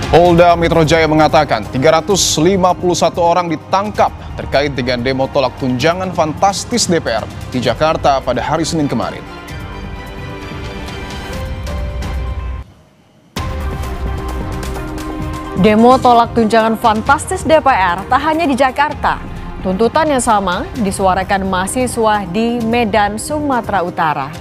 Polda Metro Jaya mengatakan 351 orang ditangkap terkait dengan demo tolak tunjangan fantastis DPR di Jakarta pada hari Senin kemarin. Demo tolak tunjangan fantastis DPR tak hanya di Jakarta. Tuntutan yang sama disuarakan mahasiswa di Medan, Sumatera Utara.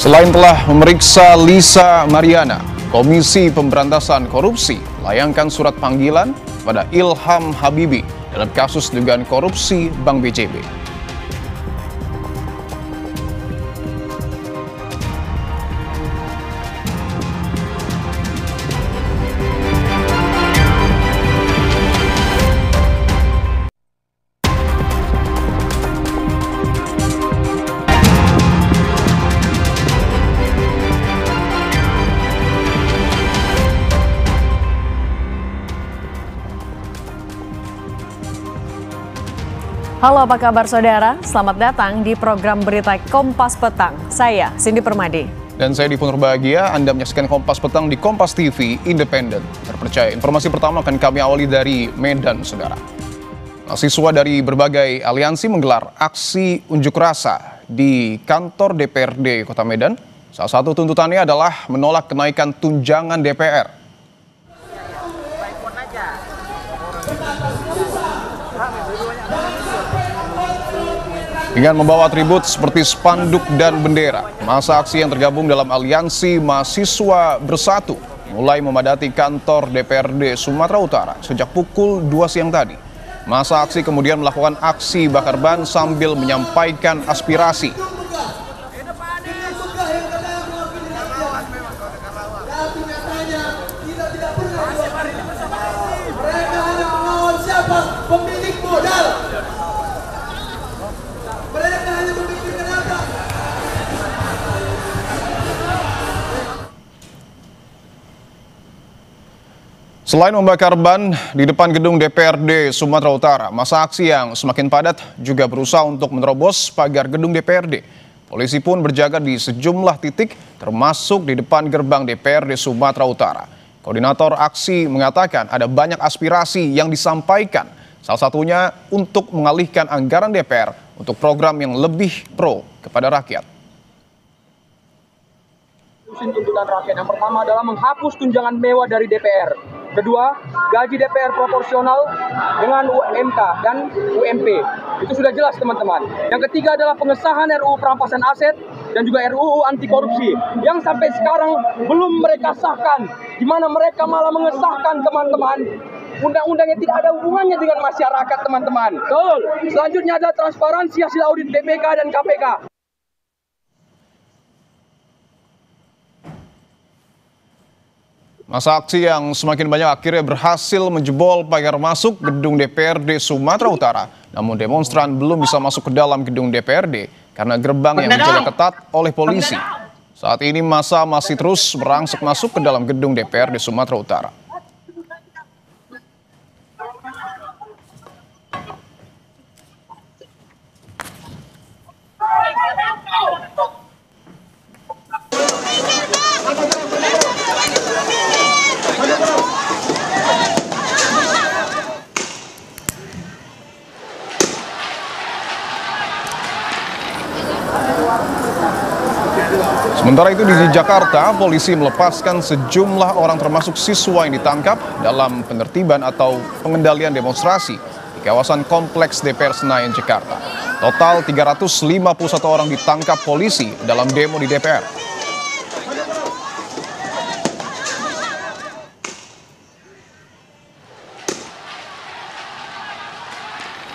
Selain telah memeriksa Lisa Mariana, Komisi Pemberantasan Korupsi melayangkan surat panggilan pada Ilham Habibi dalam kasus dugaan korupsi Bank BJB. Halo, apa kabar saudara? Selamat datang di program Berita Kompas Petang. Saya Cindy Permadi. Dan saya Dipo Nurbahagia. Anda menyaksikan Kompas Petang di Kompas TV Independen terpercaya. Informasi pertama akan kami awali dari Medan, saudara. Mahasiswa dari berbagai aliansi menggelar aksi unjuk rasa di kantor DPRD Kota Medan. Salah satu tuntutannya adalah menolak kenaikan tunjangan DPR. Dengan membawa atribut seperti spanduk dan bendera, massa aksi yang tergabung dalam aliansi Mahasiswa Bersatu mulai memadati kantor DPRD Sumatera Utara sejak pukul 2 siang tadi. Massa aksi kemudian melakukan aksi bakar ban sambil menyampaikan aspirasi. Pemilik modal. Selain membakar ban di depan gedung DPRD Sumatera Utara, massa aksi yang semakin padat juga berusaha untuk menerobos pagar gedung DPRD. Polisi pun berjaga di sejumlah titik, termasuk di depan gerbang DPRD Sumatera Utara. Koordinator aksi mengatakan ada banyak aspirasi yang disampaikan, salah satunya untuk mengalihkan anggaran DPR untuk program yang lebih pro kepada rakyat. Tuntutan rakyat yang pertama adalah menghapus tunjangan mewah dari DPR. Kedua, gaji DPR proporsional dengan UMK dan UMP. Itu sudah jelas, teman-teman. Yang ketiga adalah pengesahan RUU perampasan aset dan juga RUU anti korupsi yang sampai sekarang belum mereka sahkan, di mana mereka malah mengesahkan, teman-teman, undang-undang yang tidak ada hubungannya dengan masyarakat, teman-teman. Betul. Selanjutnya adalah transparansi hasil audit BPK dan KPK. Massa aksi yang semakin banyak akhirnya berhasil menjebol pagar masuk gedung DPRD Sumatera Utara. Namun demonstran belum bisa masuk ke dalam gedung DPRD karena gerbang yang dijaga ketat oleh polisi. Saat ini massa masih terus merangsek masuk ke dalam gedung DPRD Sumatera Utara. Sementara itu di Jakarta, polisi melepaskan sejumlah orang termasuk siswa yang ditangkap dalam penertiban atau pengendalian demonstrasi di kawasan kompleks DPR Senayan, Jakarta. Total 351 orang ditangkap polisi dalam demo di DPR.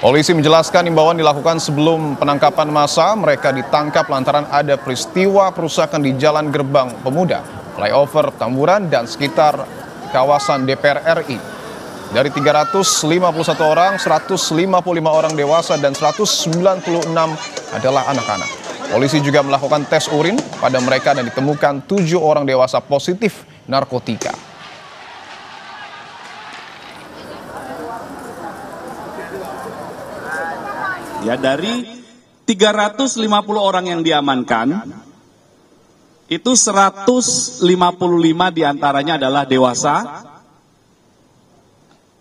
Polisi menjelaskan imbauan dilakukan sebelum penangkapan massa. Mereka ditangkap lantaran ada peristiwa perusakan di Jalan Gerbang Pemuda, flyover Tamburan, dan sekitar kawasan DPR RI. Dari 351 orang, 155 orang dewasa dan 196 adalah anak-anak. Polisi juga melakukan tes urin pada mereka dan ditemukan 7 orang dewasa positif narkotika. Ya, dari 350 orang yang diamankan, itu 155 diantaranya adalah dewasa,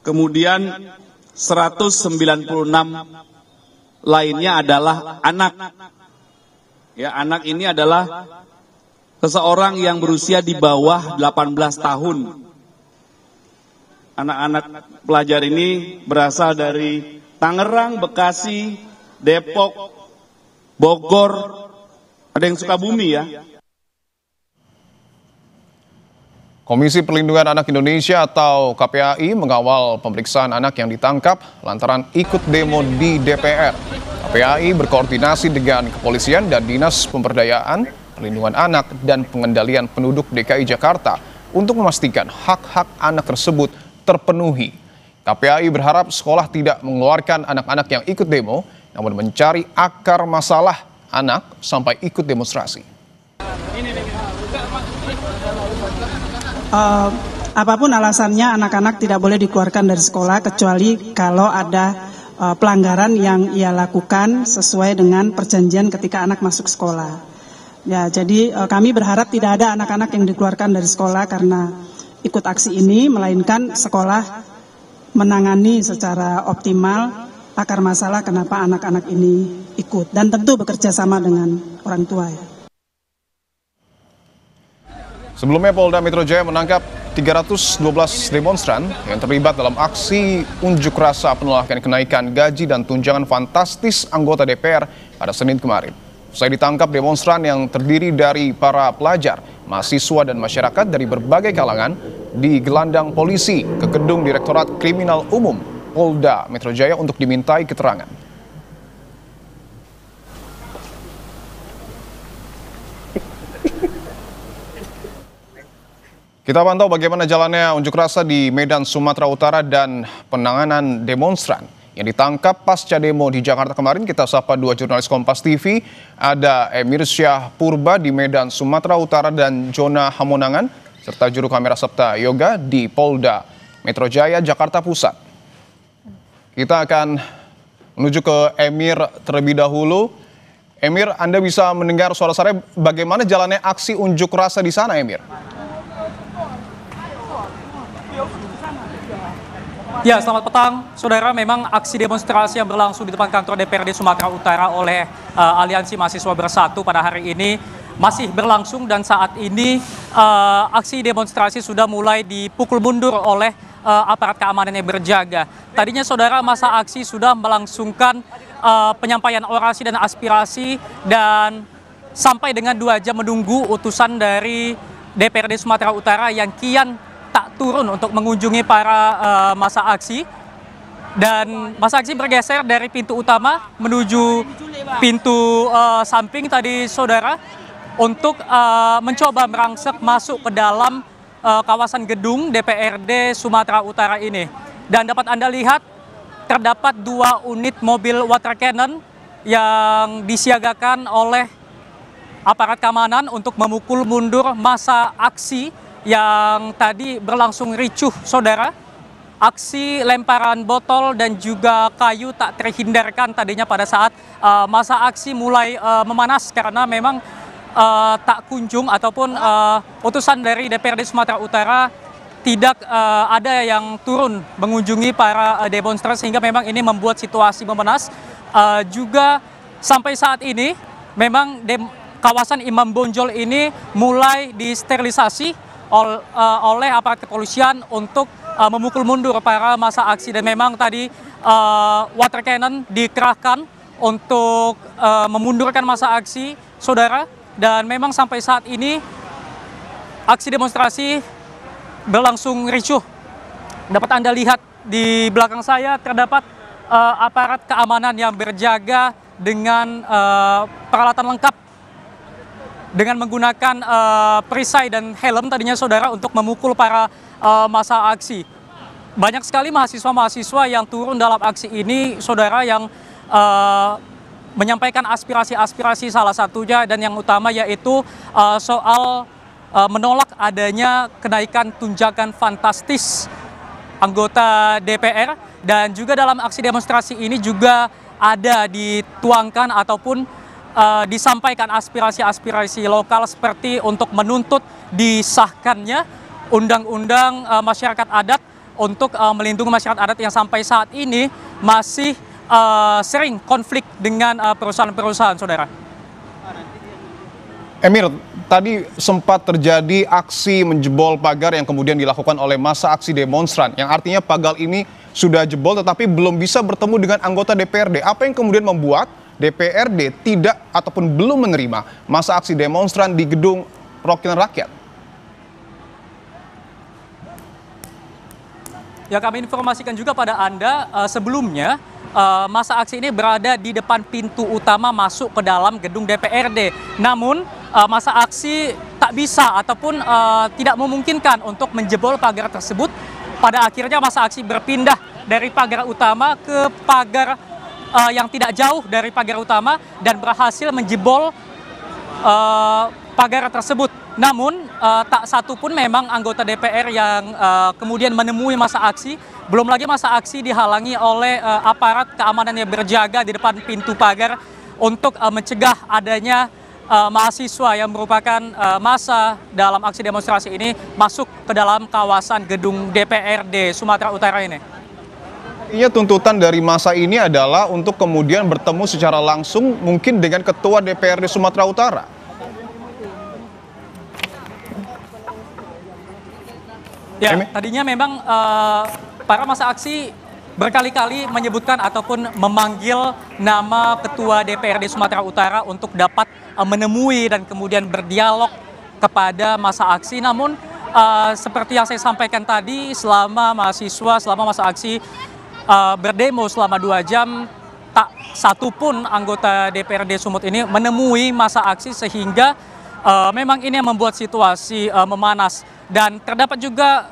kemudian 196 lainnya adalah anak. Ya, anak ini adalah seseorang yang berusia di bawah 18 tahun. Anak-anak pelajar ini berasal dari Tangerang, Bekasi, Depok, Bogor, ada yang Sukabumi ya. Komisi Perlindungan Anak Indonesia atau KPAI mengawal pemeriksaan anak yang ditangkap lantaran ikut demo di DPR. KPAI berkoordinasi dengan kepolisian dan Dinas Pemberdayaan, Perlindungan Anak, dan Pengendalian Penduduk DKI Jakarta untuk memastikan hak-hak anak tersebut terpenuhi. KPAI berharap sekolah tidak mengeluarkan anak-anak yang ikut demo, namun mencari akar masalah anak sampai ikut demonstrasi. Apapun alasannya, anak-anak tidak boleh dikeluarkan dari sekolah kecuali kalau ada pelanggaran yang ia lakukan sesuai dengan perjanjian ketika anak masuk sekolah. Ya, jadi kami berharap tidak ada anak-anak yang dikeluarkan dari sekolah karena ikut aksi ini, melainkan sekolah menangani secara optimal akar masalah kenapa anak-anak ini ikut, dan tentu bekerja sama dengan orang tua ya. Sebelumnya Polda Metro Jaya menangkap 312 demonstran yang terlibat dalam aksi unjuk rasa penolakan kenaikan gaji dan tunjangan fantastis anggota DPR pada Senin kemarin. Usai ditangkap, demonstran yang terdiri dari para pelajar, mahasiswa, dan masyarakat dari berbagai kalangan digelandang polisi ke gedung Direktorat Kriminal Umum Polda Metro Jaya untuk dimintai keterangan. Kita pantau bagaimana jalannya unjuk rasa di Medan, Sumatera Utara dan penanganan demonstran yang ditangkap pasca demo di Jakarta kemarin. Kita sapa dua jurnalis Kompas TV, ada Emir Syah Purba di Medan, Sumatera Utara, dan Jona Hamonangan, serta juru kamera Sabta Yoga di Polda Metro Jaya, Jakarta Pusat. Kita akan menuju ke Emir terlebih dahulu. Emir, Anda bisa mendengar suara saya. Bagaimana jalannya aksi unjuk rasa di sana, Emir? Ya, selamat petang, saudara. Memang aksi demonstrasi yang berlangsung di depan kantor DPRD Sumatera Utara oleh Aliansi Mahasiswa Bersatu pada hari ini masih berlangsung, dan saat ini aksi demonstrasi sudah mulai dipukul mundur oleh aparat keamanan yang berjaga. Tadinya, saudara, masa aksi sudah melangsungkan penyampaian orasi dan aspirasi, dan sampai dengan 2 jam menunggu utusan dari DPRD Sumatera Utara yang kian tak turun untuk mengunjungi para masa aksi. Dan masa aksi bergeser dari pintu utama menuju pintu samping tadi, saudara, untuk mencoba merangsek masuk ke dalam kawasan gedung DPRD Sumatera Utara ini. Dan dapat Anda lihat, terdapat 2 unit mobil water cannon yang disiagakan oleh aparat keamanan untuk memukul mundur masa aksi yang tadi berlangsung ricuh, saudara. Aksi lemparan botol dan juga kayu tak terhindarkan tadinya pada saat masa aksi mulai memanas, karena memang tak kunjung ataupun utusan dari DPRD Sumatera Utara tidak ada yang turun mengunjungi para demonstran, sehingga memang ini membuat situasi memanas. Juga sampai saat ini memang kawasan Imam Bonjol ini mulai disterilisasi oleh aparat kepolisian untuk memukul mundur para masa aksi. Dan memang tadi water cannon dikerahkan untuk memundurkan masa aksi, saudara. Dan memang sampai saat ini aksi demonstrasi berlangsung ricuh. Dapat Anda lihat di belakang saya terdapat aparat keamanan yang berjaga dengan peralatan lengkap dengan menggunakan perisai dan helm tadinya saudara untuk memukul para massa aksi. Banyak sekali mahasiswa-mahasiswa yang turun dalam aksi ini saudara yang menyampaikan aspirasi-aspirasi salah satunya dan yang utama yaitu soal menolak adanya kenaikan tunjangan fantastis anggota DPR, dan juga dalam aksi demonstrasi ini juga ada dituangkan ataupun disampaikan aspirasi-aspirasi lokal seperti untuk menuntut disahkannya undang-undang masyarakat adat untuk melindungi masyarakat adat yang sampai saat ini masih sering konflik dengan perusahaan-perusahaan, saudara. Emir, tadi sempat terjadi aksi menjebol pagar yang kemudian dilakukan oleh massa aksi demonstran, yang artinya pagar ini sudah jebol tetapi belum bisa bertemu dengan anggota DPRD. Apa yang kemudian membuat DPRD tidak ataupun belum menerima massa aksi demonstran di gedung Perwakilan Rakyat? Ya, kami informasikan juga pada Anda sebelumnya massa aksi ini berada di depan pintu utama masuk ke dalam gedung DPRD. Namun massa aksi tak bisa ataupun tidak memungkinkan untuk menjebol pagar tersebut. Pada akhirnya massa aksi berpindah dari pagar utama ke pagar yang tidak jauh dari pagar utama dan berhasil menjebol pagar tersebut. Namun tak satu pun memang anggota DPR yang kemudian menemui massa aksi. Belum lagi massa aksi dihalangi oleh aparat keamanan yang berjaga di depan pintu pagar untuk mencegah adanya mahasiswa yang merupakan massa dalam aksi demonstrasi ini masuk ke dalam kawasan gedung DPRD Sumatera Utara ini. Iya, tuntutan dari massa ini adalah untuk kemudian bertemu secara langsung mungkin dengan Ketua DPRD Sumatera Utara. Ya, tadinya memang para massa aksi berkali-kali menyebutkan ataupun memanggil nama Ketua DPRD Sumatera Utara untuk dapat menemui dan kemudian berdialog kepada massa aksi. Namun seperti yang saya sampaikan tadi, selama massa aksi berdemo selama 2 jam, tak satu pun anggota DPRD Sumut ini menemui massa aksi, sehingga memang ini yang membuat situasi memanas. Dan terdapat juga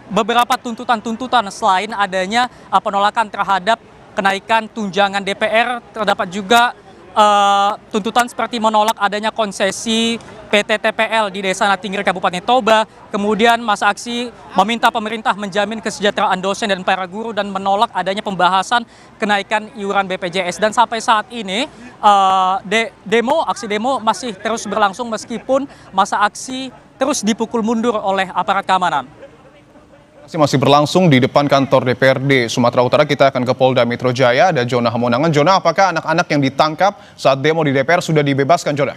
beberapa tuntutan-tuntutan selain adanya penolakan terhadap kenaikan tunjangan DPR. Terdapat juga tuntutan seperti menolak adanya konsesi PT TPL di Desa Natinggir Kabupaten Toba. Kemudian massa aksi meminta pemerintah menjamin kesejahteraan dosen dan para guru dan menolak adanya pembahasan kenaikan iuran BPJS. Dan sampai saat ini aksi demo masih terus berlangsung meskipun massa aksi terus dipukul mundur oleh aparat keamanan. Masih berlangsung di depan kantor DPRD Sumatera Utara. Kita akan ke Polda Metro Jaya, ada Jona Hamonangan. Jona, apakah anak-anak yang ditangkap saat demo di DPR sudah dibebaskan, Jona?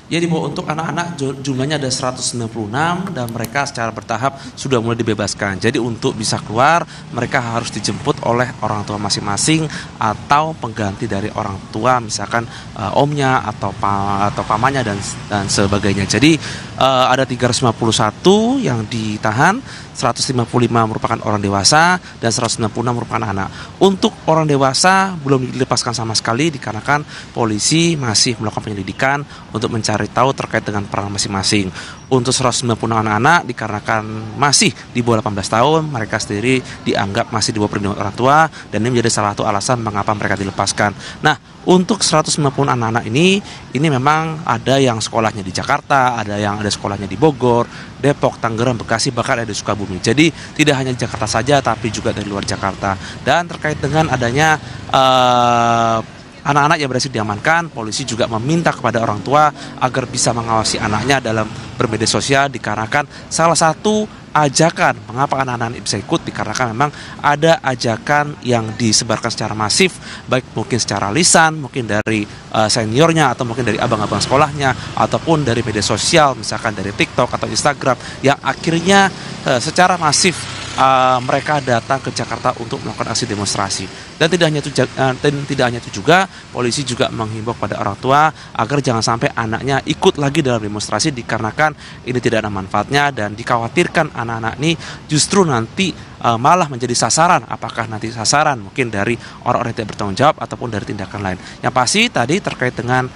Jadi untuk anak-anak jumlahnya ada 196 dan mereka secara bertahap sudah mulai dibebaskan. Jadi untuk bisa keluar mereka harus dijemput oleh orang tua masing-masing atau pengganti dari orang tua, misalkan omnya atau pamannya dan sebagainya. Jadi ada 351 yang ditahan, 155 merupakan orang dewasa dan 166 merupakan anak. Untuk orang dewasa belum dilepaskan sama sekali dikarenakan polisi masih melakukan penyelidikan untuk mencari tahu terkait dengan peran masing-masing. Untuk 190 anak-anak dikarenakan masih di bawah 18 tahun, mereka sendiri dianggap masih di bawah perlindungan orang tua dan ini menjadi salah satu alasan mengapa mereka dilepaskan. Nah, untuk 190 anak-anak ini memang ada yang sekolahnya di Jakarta, ada yang ada sekolahnya di Bogor, Depok, Tangerang, Bekasi, bahkan ada di Sukabumi. Jadi tidak hanya di Jakarta saja, tapi juga dari luar Jakarta. Dan terkait dengan adanya anak-anak yang berhasil diamankan, polisi juga meminta kepada orang tua agar bisa mengawasi anaknya dalam bermedia sosial dikarenakan salah satu ajakan mengapa anak-anak ini bisa ikut dikarenakan memang ada ajakan yang disebarkan secara masif, baik mungkin secara lisan, mungkin dari seniornya atau mungkin dari abang-abang sekolahnya ataupun dari media sosial misalkan dari TikTok atau Instagram yang akhirnya secara masif mereka datang ke Jakarta untuk melakukan aksi demonstrasi. Dan tidak hanya itu juga, polisi juga menghimbau kepada orang tua agar jangan sampai anaknya ikut lagi dalam demonstrasi dikarenakan ini tidak ada manfaatnya dan dikhawatirkan anak-anak ini justru nanti malah menjadi sasaran. Apakah nanti sasaran mungkin dari orang-orang yang tidak bertanggung jawab ataupun dari tindakan lain. Yang pasti tadi terkait dengan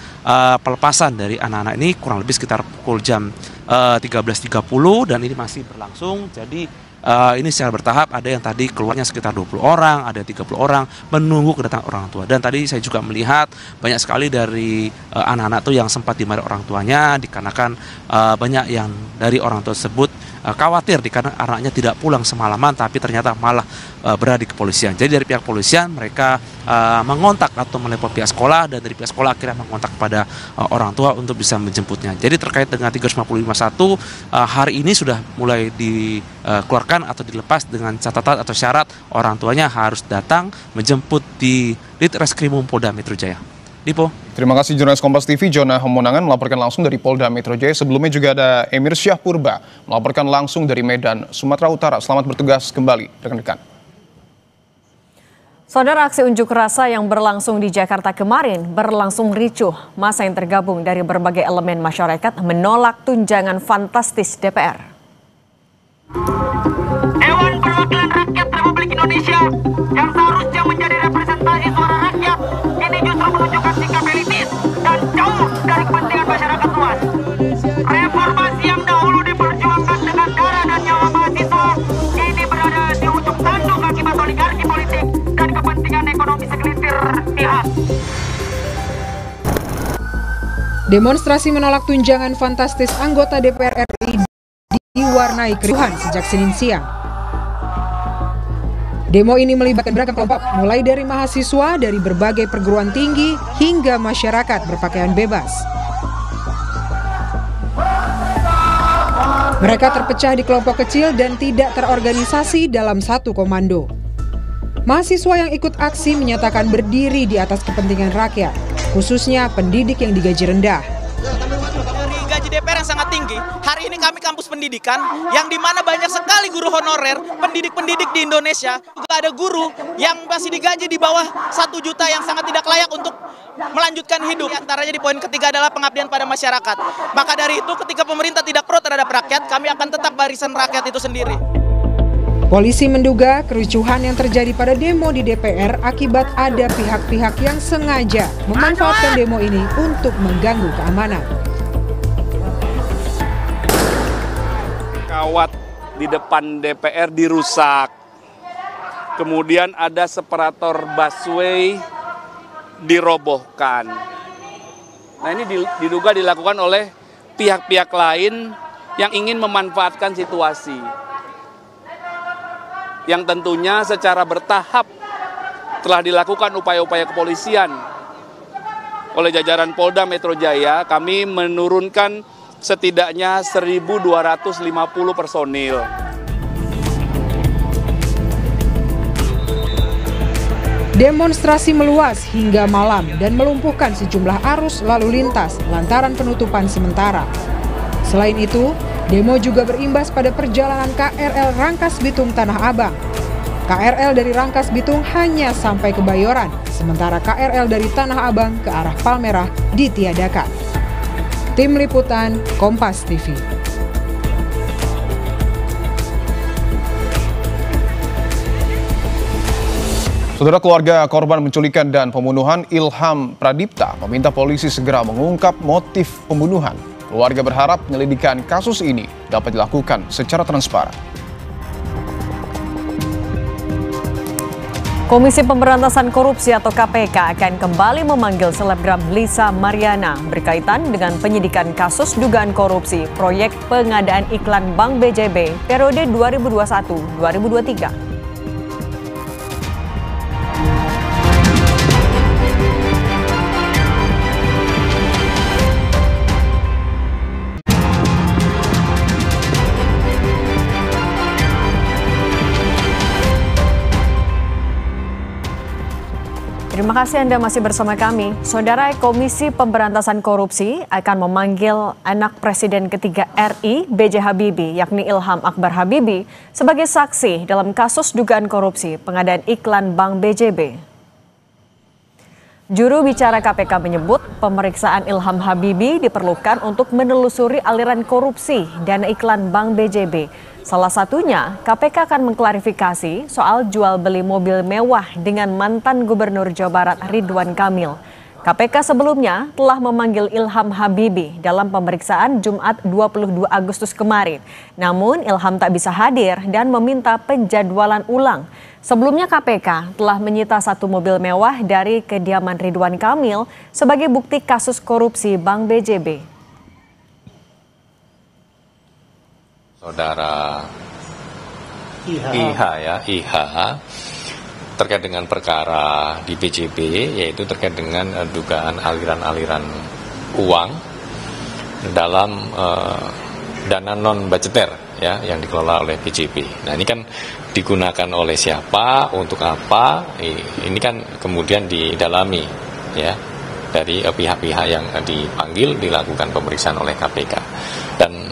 pelepasan dari anak-anak ini kurang lebih sekitar pukul jam 13.30 dan ini masih berlangsung. Jadi ini secara bertahap, ada yang tadi keluarnya sekitar 20 orang, ada 30 orang menunggu kedatangan orang tua. Dan tadi saya juga melihat banyak sekali dari anak-anak itu yang sempat dimarahi orang tuanya dikarenakan banyak yang dari orang tua tersebut khawatir dikarenakan anaknya tidak pulang semalaman tapi ternyata malah berada di kepolisian. Jadi dari pihak polisian mereka mengontak atau menelepon pihak sekolah dan dari pihak sekolah akhirnya mengontak kepada orang tua untuk bisa menjemputnya. Jadi terkait dengan 355.1 hari ini sudah mulai dikeluarkan atau dilepas dengan catatan atau syarat orang tuanya harus datang menjemput di Ditreskrimum Polda Metro Jaya. Dipo. Terima kasih jurnalis Kompas TV Jona Homonangan melaporkan langsung dari Polda Metro Jaya. Sebelumnya juga ada Emir Syahpurba melaporkan langsung dari Medan, Sumatera Utara. Selamat bertugas kembali, rekan-rekan. Saudara, aksi unjuk rasa yang berlangsung di Jakarta kemarin berlangsung ricuh. Massa yang tergabung dari berbagai elemen masyarakat menolak tunjangan fantastis DPR. Dewan Perwakilan Rakyat Republik Indonesia yang seharusnya menjadi representasi suara rakyat ini justru menunjukkan sikap elitis dan jauh dari kepentingan masyarakat luas. Reformasi yang dahulu diperjuangkan dengan darah dan nyawa mahasiswa ini berada di ujung tanduk akibat oligarki politik dan kepentingan ekonomi segelintir pihak. Demonstrasi menolak tunjangan fantastis anggota DPR RI diwarnai kericuhan sejak Senin siang. Demo ini melibatkan beragam kelompok, mulai dari mahasiswa dari berbagai perguruan tinggi hingga masyarakat berpakaian bebas. Mereka terpecah di kelompok kecil dan tidak terorganisasi dalam satu komando. Mahasiswa yang ikut aksi menyatakan berdiri di atas kepentingan rakyat, khususnya pendidik yang digaji rendah. Dari gaji DPR yang sangat tinggi, hari ini kami kampus pendidikan yang dimana banyak sekali guru honorer, pendidik-pendidik di Indonesia, juga ada guru yang masih digaji di bawah 1 juta yang sangat tidak layak untuk melanjutkan hidup. Antaranya di poin ketiga adalah pengabdian pada masyarakat. Maka dari itu ketika pemerintah tidak pro terhadap rakyat, kami akan tetap barisan rakyat itu sendiri. Polisi menduga kericuhan yang terjadi pada demo di DPR akibat ada pihak-pihak yang sengaja memanfaatkan demo ini untuk mengganggu keamanan. Kawat di depan DPR dirusak. Kemudian ada separator busway dirobohkan. Nah, ini diduga dilakukan oleh pihak-pihak lain yang ingin memanfaatkan situasi. Yang tentunya secara bertahap telah dilakukan upaya-upaya kepolisian oleh jajaran Polda Metro Jaya. Kami menurunkan setidaknya 1.250 personil. Demonstrasi meluas hingga malam dan melumpuhkan sejumlah arus lalu lintas lantaran penutupan sementara. Selain itu, demo juga berimbas pada perjalanan KRL Rangkas Bitung Tanah Abang. KRL dari Rangkas Bitung hanya sampai ke Bayoran, sementara KRL dari Tanah Abang ke arah Palmerah ditiadakan. Tim Liputan Kompas TV. Saudara, keluarga korban penculikan dan pembunuhan Ilham Pradipta meminta polisi segera mengungkap motif pembunuhan. Keluarga berharap penyelidikan kasus ini dapat dilakukan secara transparan. Komisi Pemberantasan Korupsi atau KPK akan kembali memanggil selebgram Lisa Mariana berkaitan dengan penyidikan kasus dugaan korupsi proyek pengadaan iklan Bank BJB periode 2021-2023. Terima kasih Anda masih bersama kami. Saudara, Komisi Pemberantasan Korupsi akan memanggil anak Presiden ketiga RI, B.J. Habibie, yakni Ilham Akbar Habibie, sebagai saksi dalam kasus dugaan korupsi pengadaan iklan Bank BJB. Juru bicara KPK menyebut pemeriksaan Ilham Habibie diperlukan untuk menelusuri aliran korupsi dana iklan Bank BJB. Salah satunya, KPK akan mengklarifikasi soal jual beli mobil mewah dengan mantan Gubernur Jawa Barat Ridwan Kamil. KPK sebelumnya telah memanggil Ilham Habibie dalam pemeriksaan Jumat 22 Agustus kemarin. Namun Ilham tak bisa hadir dan meminta penjadwalan ulang. Sebelumnya KPK telah menyita 1 mobil mewah dari kediaman Ridwan Kamil sebagai bukti kasus korupsi Bank BJB. Saudara IH terkait dengan perkara di BJB, yaitu terkait dengan dugaan aliran-aliran uang dalam dana non-budgeter ya yang dikelola oleh BJB. Nah, ini kan digunakan oleh siapa, untuk apa, ini kan kemudian didalami ya dari pihak-pihak yang dipanggil, dilakukan pemeriksaan oleh KPK. Dan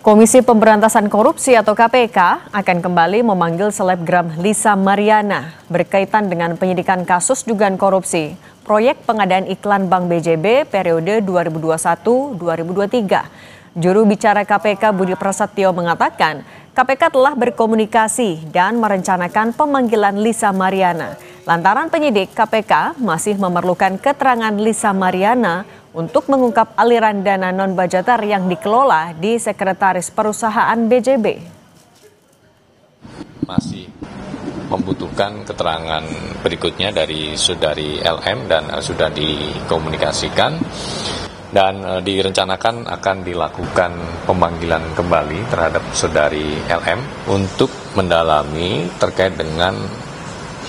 Komisi Pemberantasan Korupsi atau KPK akan kembali memanggil selebgram Lisa Mariana berkaitan dengan penyidikan kasus dugaan korupsi proyek pengadaan iklan Bank BJB periode 2021-2023. Juru bicara KPK Budi Prasetyo mengatakan KPK telah berkomunikasi dan merencanakan pemanggilan Lisa Mariana. Lantaran penyidik KPK masih memerlukan keterangan Lisa Mariana untuk mengungkap aliran dana non-budgeter yang dikelola di Sekretaris Perusahaan BJB. Masih membutuhkan keterangan berikutnya dari saudari LM dan sudah dikomunikasikan dan direncanakan akan dilakukan pemanggilan kembali terhadap saudari LM untuk mendalami terkait dengan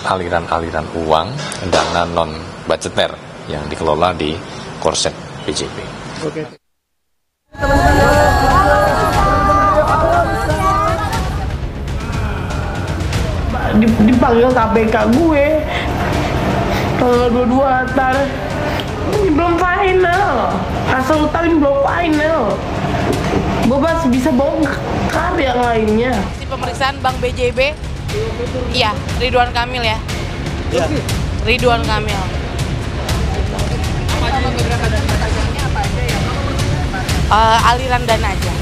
aliran-aliran uang dana non-budgeter yang dikelola di Korset BJB. Oke. Dipanggil KPK gue tanggal 22 ntar. Ini belum final. Asal lu tahu ini belum final. Gue masih bisa bongkar yang lainnya. Di pemeriksaan Bank BJB, iya Ridwan Kamil ya. Ridwan Kamil. Aliran dana aja.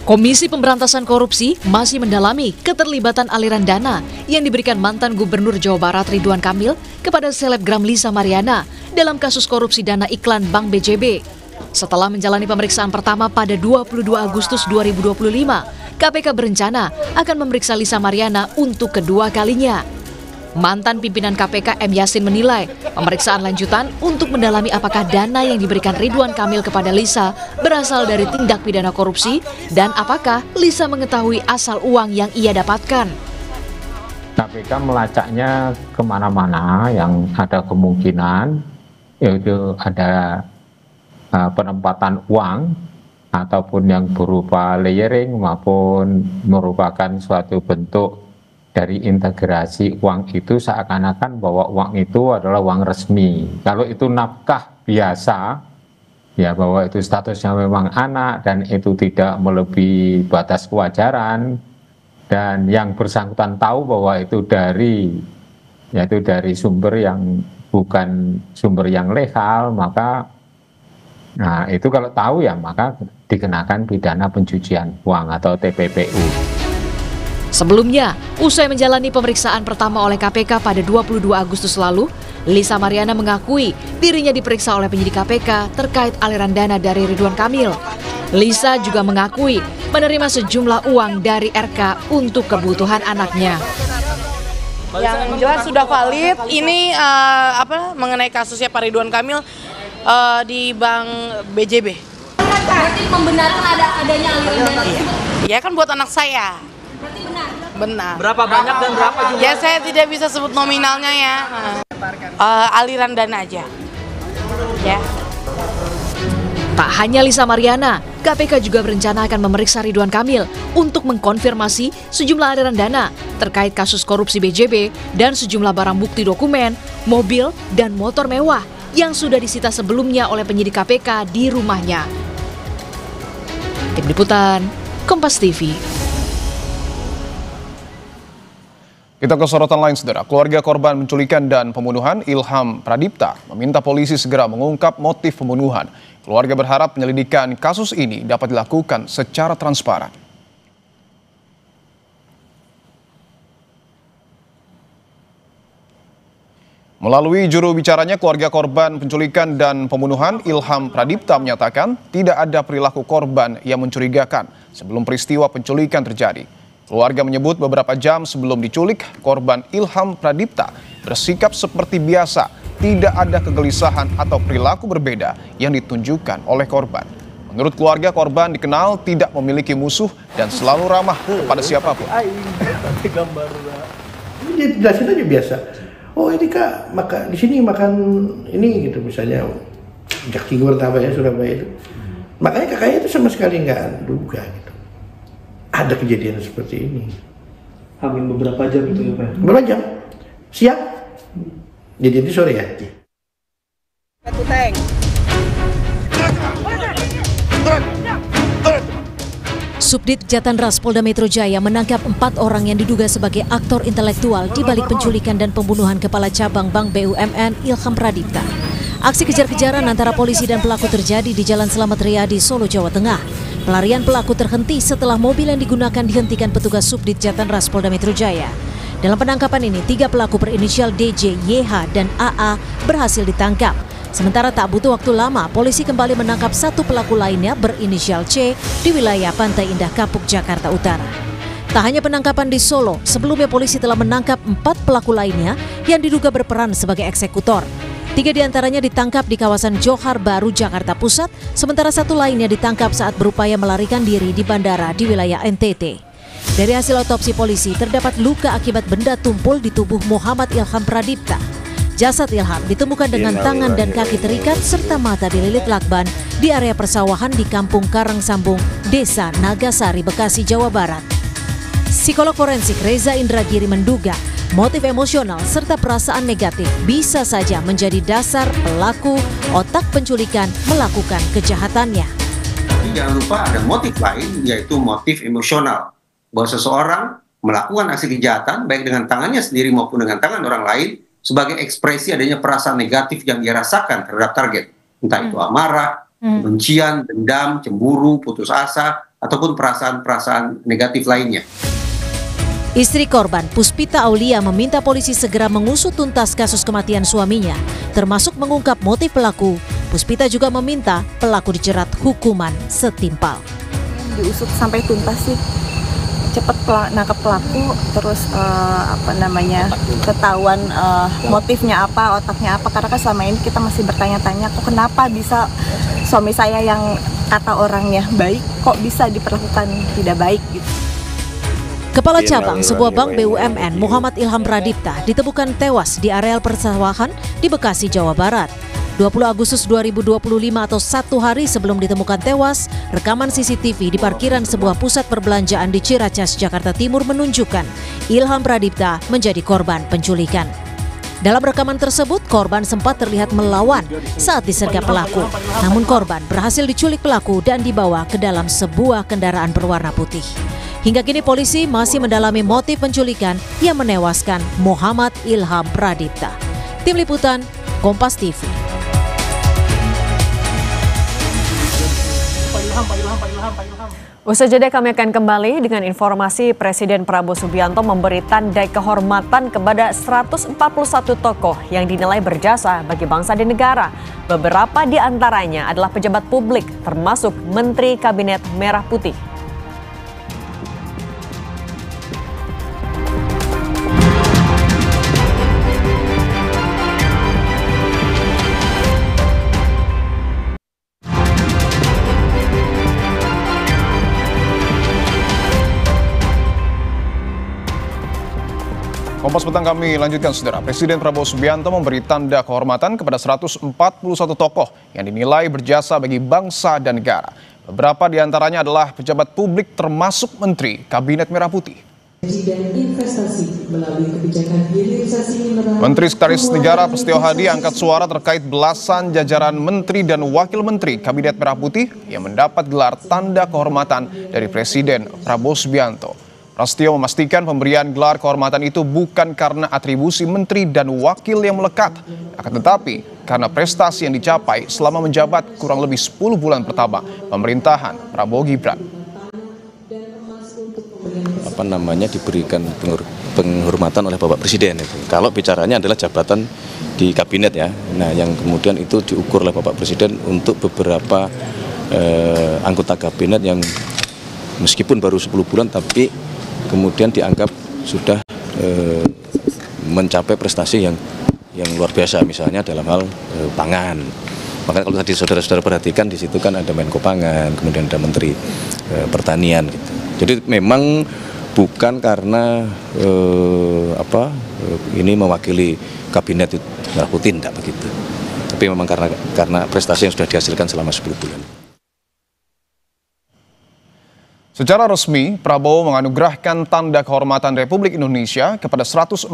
Komisi Pemberantasan Korupsi masih mendalami keterlibatan aliran dana yang diberikan mantan Gubernur Jawa Barat Ridwan Kamil kepada selebgram Lisa Mariana dalam kasus korupsi dana iklan Bank BJB. Setelah menjalani pemeriksaan pertama pada 22 Agustus 2025, KPK berencana akan memeriksa Lisa Mariana untuk kedua kalinya. Mantan pimpinan KPK M. Yasin menilai pemeriksaan lanjutan untuk mendalami apakah dana yang diberikan Ridwan Kamil kepada Lisa berasal dari tindak pidana korupsi dan apakah Lisa mengetahui asal uang yang ia dapatkan. KPK melacaknya kemana-mana yang ada kemungkinan, yaitu ada penempatan uang ataupun yang berupa layering maupun merupakan suatu bentuk dari integrasi uang itu seakan-akan bahwa uang itu adalah uang resmi. Kalau itu nafkah biasa, ya bahwa itu statusnya memang anak dan itu tidak melebihi batas kewajaran, dan yang bersangkutan tahu bahwa itu dari sumber yang bukan sumber yang legal, maka nah itu kalau tahu ya maka dikenakan pidana pencucian uang atau TPPU. Sebelumnya, usai menjalani pemeriksaan pertama oleh KPK pada 22 Agustus lalu, Lisa Mariana mengakui dirinya diperiksa oleh penyidik KPK terkait aliran dana dari Ridwan Kamil. Lisa juga mengakui menerima sejumlah uang dari RK untuk kebutuhan anaknya. Yang jelas sudah valid, ini mengenai kasusnya Pak Ridwan Kamil di Bank BJB. Berarti membenarkan adanya aliran dana tersebut? Ya kan buat anak saya. Berarti benar? Benar. Berapa banyak dan berapa jumlah? Ya saya tidak bisa sebut nominalnya ya. Aliran dana aja. Ya. Tak hanya Lisa Mariana, KPK juga berencana akan memeriksa Ridwan Kamil untuk mengkonfirmasi sejumlah aliran dana terkait kasus korupsi BJB dan sejumlah barang bukti dokumen, mobil, dan motor mewah yang sudah disita sebelumnya oleh penyidik KPK di rumahnya. Tim Liputan, Kompas TV. Kita ke sorotan lain, saudara. Keluarga korban penculikan dan pembunuhan Ilham Pradipta meminta polisi segera mengungkap motif pembunuhan. Keluarga berharap penyelidikan kasus ini dapat dilakukan secara transparan. Melalui juru bicaranya, keluarga korban penculikan dan pembunuhan Ilham Pradipta menyatakan tidak ada perilaku korban yang mencurigakan sebelum peristiwa penculikan terjadi. Keluarga menyebut beberapa jam sebelum diculik, korban Ilham Pradipta bersikap seperti biasa, tidak ada kegelisahan atau perilaku berbeda yang ditunjukkan oleh korban. Menurut keluarga, korban dikenal tidak memiliki musuh dan selalu ramah kepada siapapun. Dia jelasin aja biasa. Oh ini kak, di sini makan ini gitu misalnya, jak tinggur ya Surabaya itu. Makanya kakaknya itu sama sekali nggak duga gitu. Ada kejadian seperti ini. Amin beberapa jam itu ya Pak? Beberapa jam? Siang? Jadi itu sore ya? Satu tank. Subdit Jatanras Polda Metro Jaya menangkap 4 orang yang diduga sebagai aktor intelektual di balik penculikan dan pembunuhan Kepala Cabang Bank BUMN Ilham Pradipta. Aksi kejar-kejaran antara polisi dan pelaku terjadi di Jalan Slamet Riyadi, Solo, Jawa Tengah. Pelarian pelaku terhenti setelah mobil yang digunakan dihentikan petugas Subdit Jatanras Polda Metro Jaya. Dalam penangkapan ini, 3 pelaku berinisial DJ, YH, dan AA berhasil ditangkap. Sementara tak butuh waktu lama, polisi kembali menangkap 1 pelaku lainnya berinisial C di wilayah Pantai Indah Kapuk, Jakarta Utara. Tak hanya penangkapan di Solo, sebelumnya polisi telah menangkap 4 pelaku lainnya yang diduga berperan sebagai eksekutor. 3 diantaranya ditangkap di kawasan Johar Baru, Jakarta Pusat, sementara 1 lainnya ditangkap saat berupaya melarikan diri di bandara di wilayah NTT. Dari hasil otopsi polisi, terdapat luka akibat benda tumpul di tubuh Muhammad Ilham Pradipta. Jasad Ilham ditemukan dengan tangan dan kaki terikat serta mata dililit lakban di area persawahan di Kampung Karangsambung, Desa Nagasari, Bekasi, Jawa Barat. Psikolog forensik Reza Indragiri menduga motif emosional serta perasaan negatif bisa saja menjadi dasar pelaku otak penculikan melakukan kejahatannya. Tapi jangan lupa ada motif lain, yaitu motif emosional. Bahwa seseorang melakukan aksi kejahatan baik dengan tangannya sendiri maupun dengan tangan orang lain sebagai ekspresi adanya perasaan negatif yang dia rasakan terhadap target. Entah itu amarah, kebencian, dendam, cemburu, putus asa, ataupun perasaan-perasaan negatif lainnya. Istri korban, Puspita Aulia, meminta polisi segera mengusut tuntas kasus kematian suaminya, termasuk mengungkap motif pelaku. Puspita juga meminta pelaku dijerat hukuman setimpal. Diusut sampai tuntas sih, cepat nangkep pelaku, terus ketahuan motifnya apa, otaknya apa. Karena kan selama ini kita masih bertanya-tanya, kok kenapa bisa suami saya yang kata orangnya baik, kok bisa diperlakukan tidak baik gitu. Kepala cabang sebuah bank BUMN Muhammad Ilham Pradipta ditemukan tewas di areal persawahan di Bekasi, Jawa Barat. 20 Agustus 2025 atau 1 hari sebelum ditemukan tewas, rekaman CCTV di parkiran sebuah pusat perbelanjaan di Ciracas, Jakarta Timur menunjukkan Ilham Pradipta menjadi korban penculikan. Dalam rekaman tersebut, korban sempat terlihat melawan saat disergap pelaku. Namun korban berhasil diculik pelaku dan dibawa ke dalam sebuah kendaraan berwarna putih. Hingga kini polisi masih mendalami motif penculikan yang menewaskan Muhammad Ilham Pradipta. Tim Liputan, Kompas TV. Usai jeda kami akan kembali dengan informasi Presiden Prabowo Subianto memberi tanda kehormatan kepada 141 tokoh yang dinilai berjasa bagi bangsa dan negara. Beberapa di antaranya adalah pejabat publik termasuk Menteri Kabinet Merah Putih. Kompas Petang kami lanjutkan, saudara. Presiden Prabowo Subianto memberi tanda kehormatan kepada 141 tokoh yang dinilai berjasa bagi bangsa dan negara. Beberapa di antaranya adalah pejabat publik termasuk Menteri Kabinet Merah Putih. Menteri Sekretaris Negara Prasetyo Hadi angkat suara terkait belasan jajaran menteri dan wakil menteri Kabinet Merah Putih yang mendapat gelar tanda kehormatan dari Presiden Prabowo Subianto. Prasetyo memastikan pemberian gelar kehormatan itu bukan karena atribusi menteri dan wakil yang melekat, akan tetapi karena prestasi yang dicapai selama menjabat kurang lebih 10 bulan pertama pemerintahan Prabowo Gibran. Diberikan penghormatan oleh Bapak Presiden itu. Kalau bicaranya adalah jabatan di kabinet ya. Nah, yang kemudian itu diukur oleh Bapak Presiden untuk beberapa anggota kabinet yang meskipun baru 10 bulan tapi kemudian dianggap sudah mencapai prestasi yang luar biasa, misalnya dalam hal pangan. Makanya kalau tadi saudara-saudara perhatikan di situ kan ada Menko Pangan, kemudian ada Menteri Pertanian gitu. Jadi memang bukan karena ini mewakili kabinet itu merah putih, tidak begitu. Tapi memang karena prestasi yang sudah dihasilkan selama 10 bulan. Secara resmi, Prabowo menganugerahkan tanda kehormatan Republik Indonesia kepada 141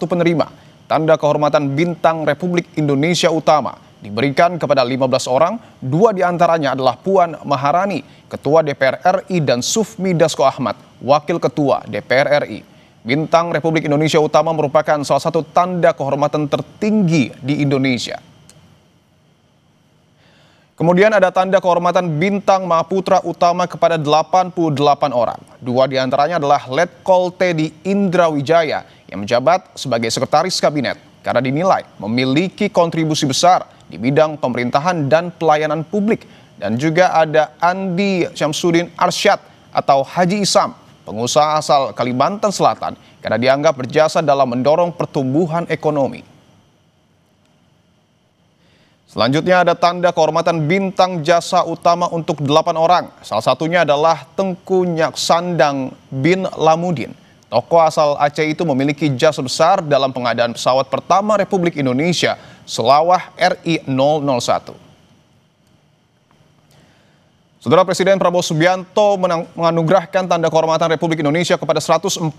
penerima. Tanda kehormatan Bintang Republik Indonesia Utama diberikan kepada 15 orang, 2 diantaranya adalah Puan Maharani, Ketua DPR RI, dan Sufmi Dasko Ahmad, Wakil Ketua DPR RI. Bintang Republik Indonesia Utama merupakan salah satu tanda kehormatan tertinggi di Indonesia. Kemudian ada tanda kehormatan Bintang Mahaputra Utama kepada 88 orang. 2 diantaranya adalah Letkol Teddy Indra Wijaya yang menjabat sebagai sekretaris kabinet karena dinilai memiliki kontribusi besar di bidang pemerintahan dan pelayanan publik. Dan juga ada Andi Syamsuddin Arsyad atau Haji Isam, pengusaha asal Kalimantan Selatan, karena dianggap berjasa dalam mendorong pertumbuhan ekonomi. Selanjutnya ada tanda kehormatan Bintang Jasa Utama untuk 8 orang. Salah satunya adalah Tengku Nyaksandang bin Lamudin. Tokoh asal Aceh itu memiliki jasa besar dalam pengadaan pesawat pertama Republik Indonesia, Selawah RI-001. Saudara Presiden Prabowo Subianto menganugerahkan tanda kehormatan Republik Indonesia kepada 141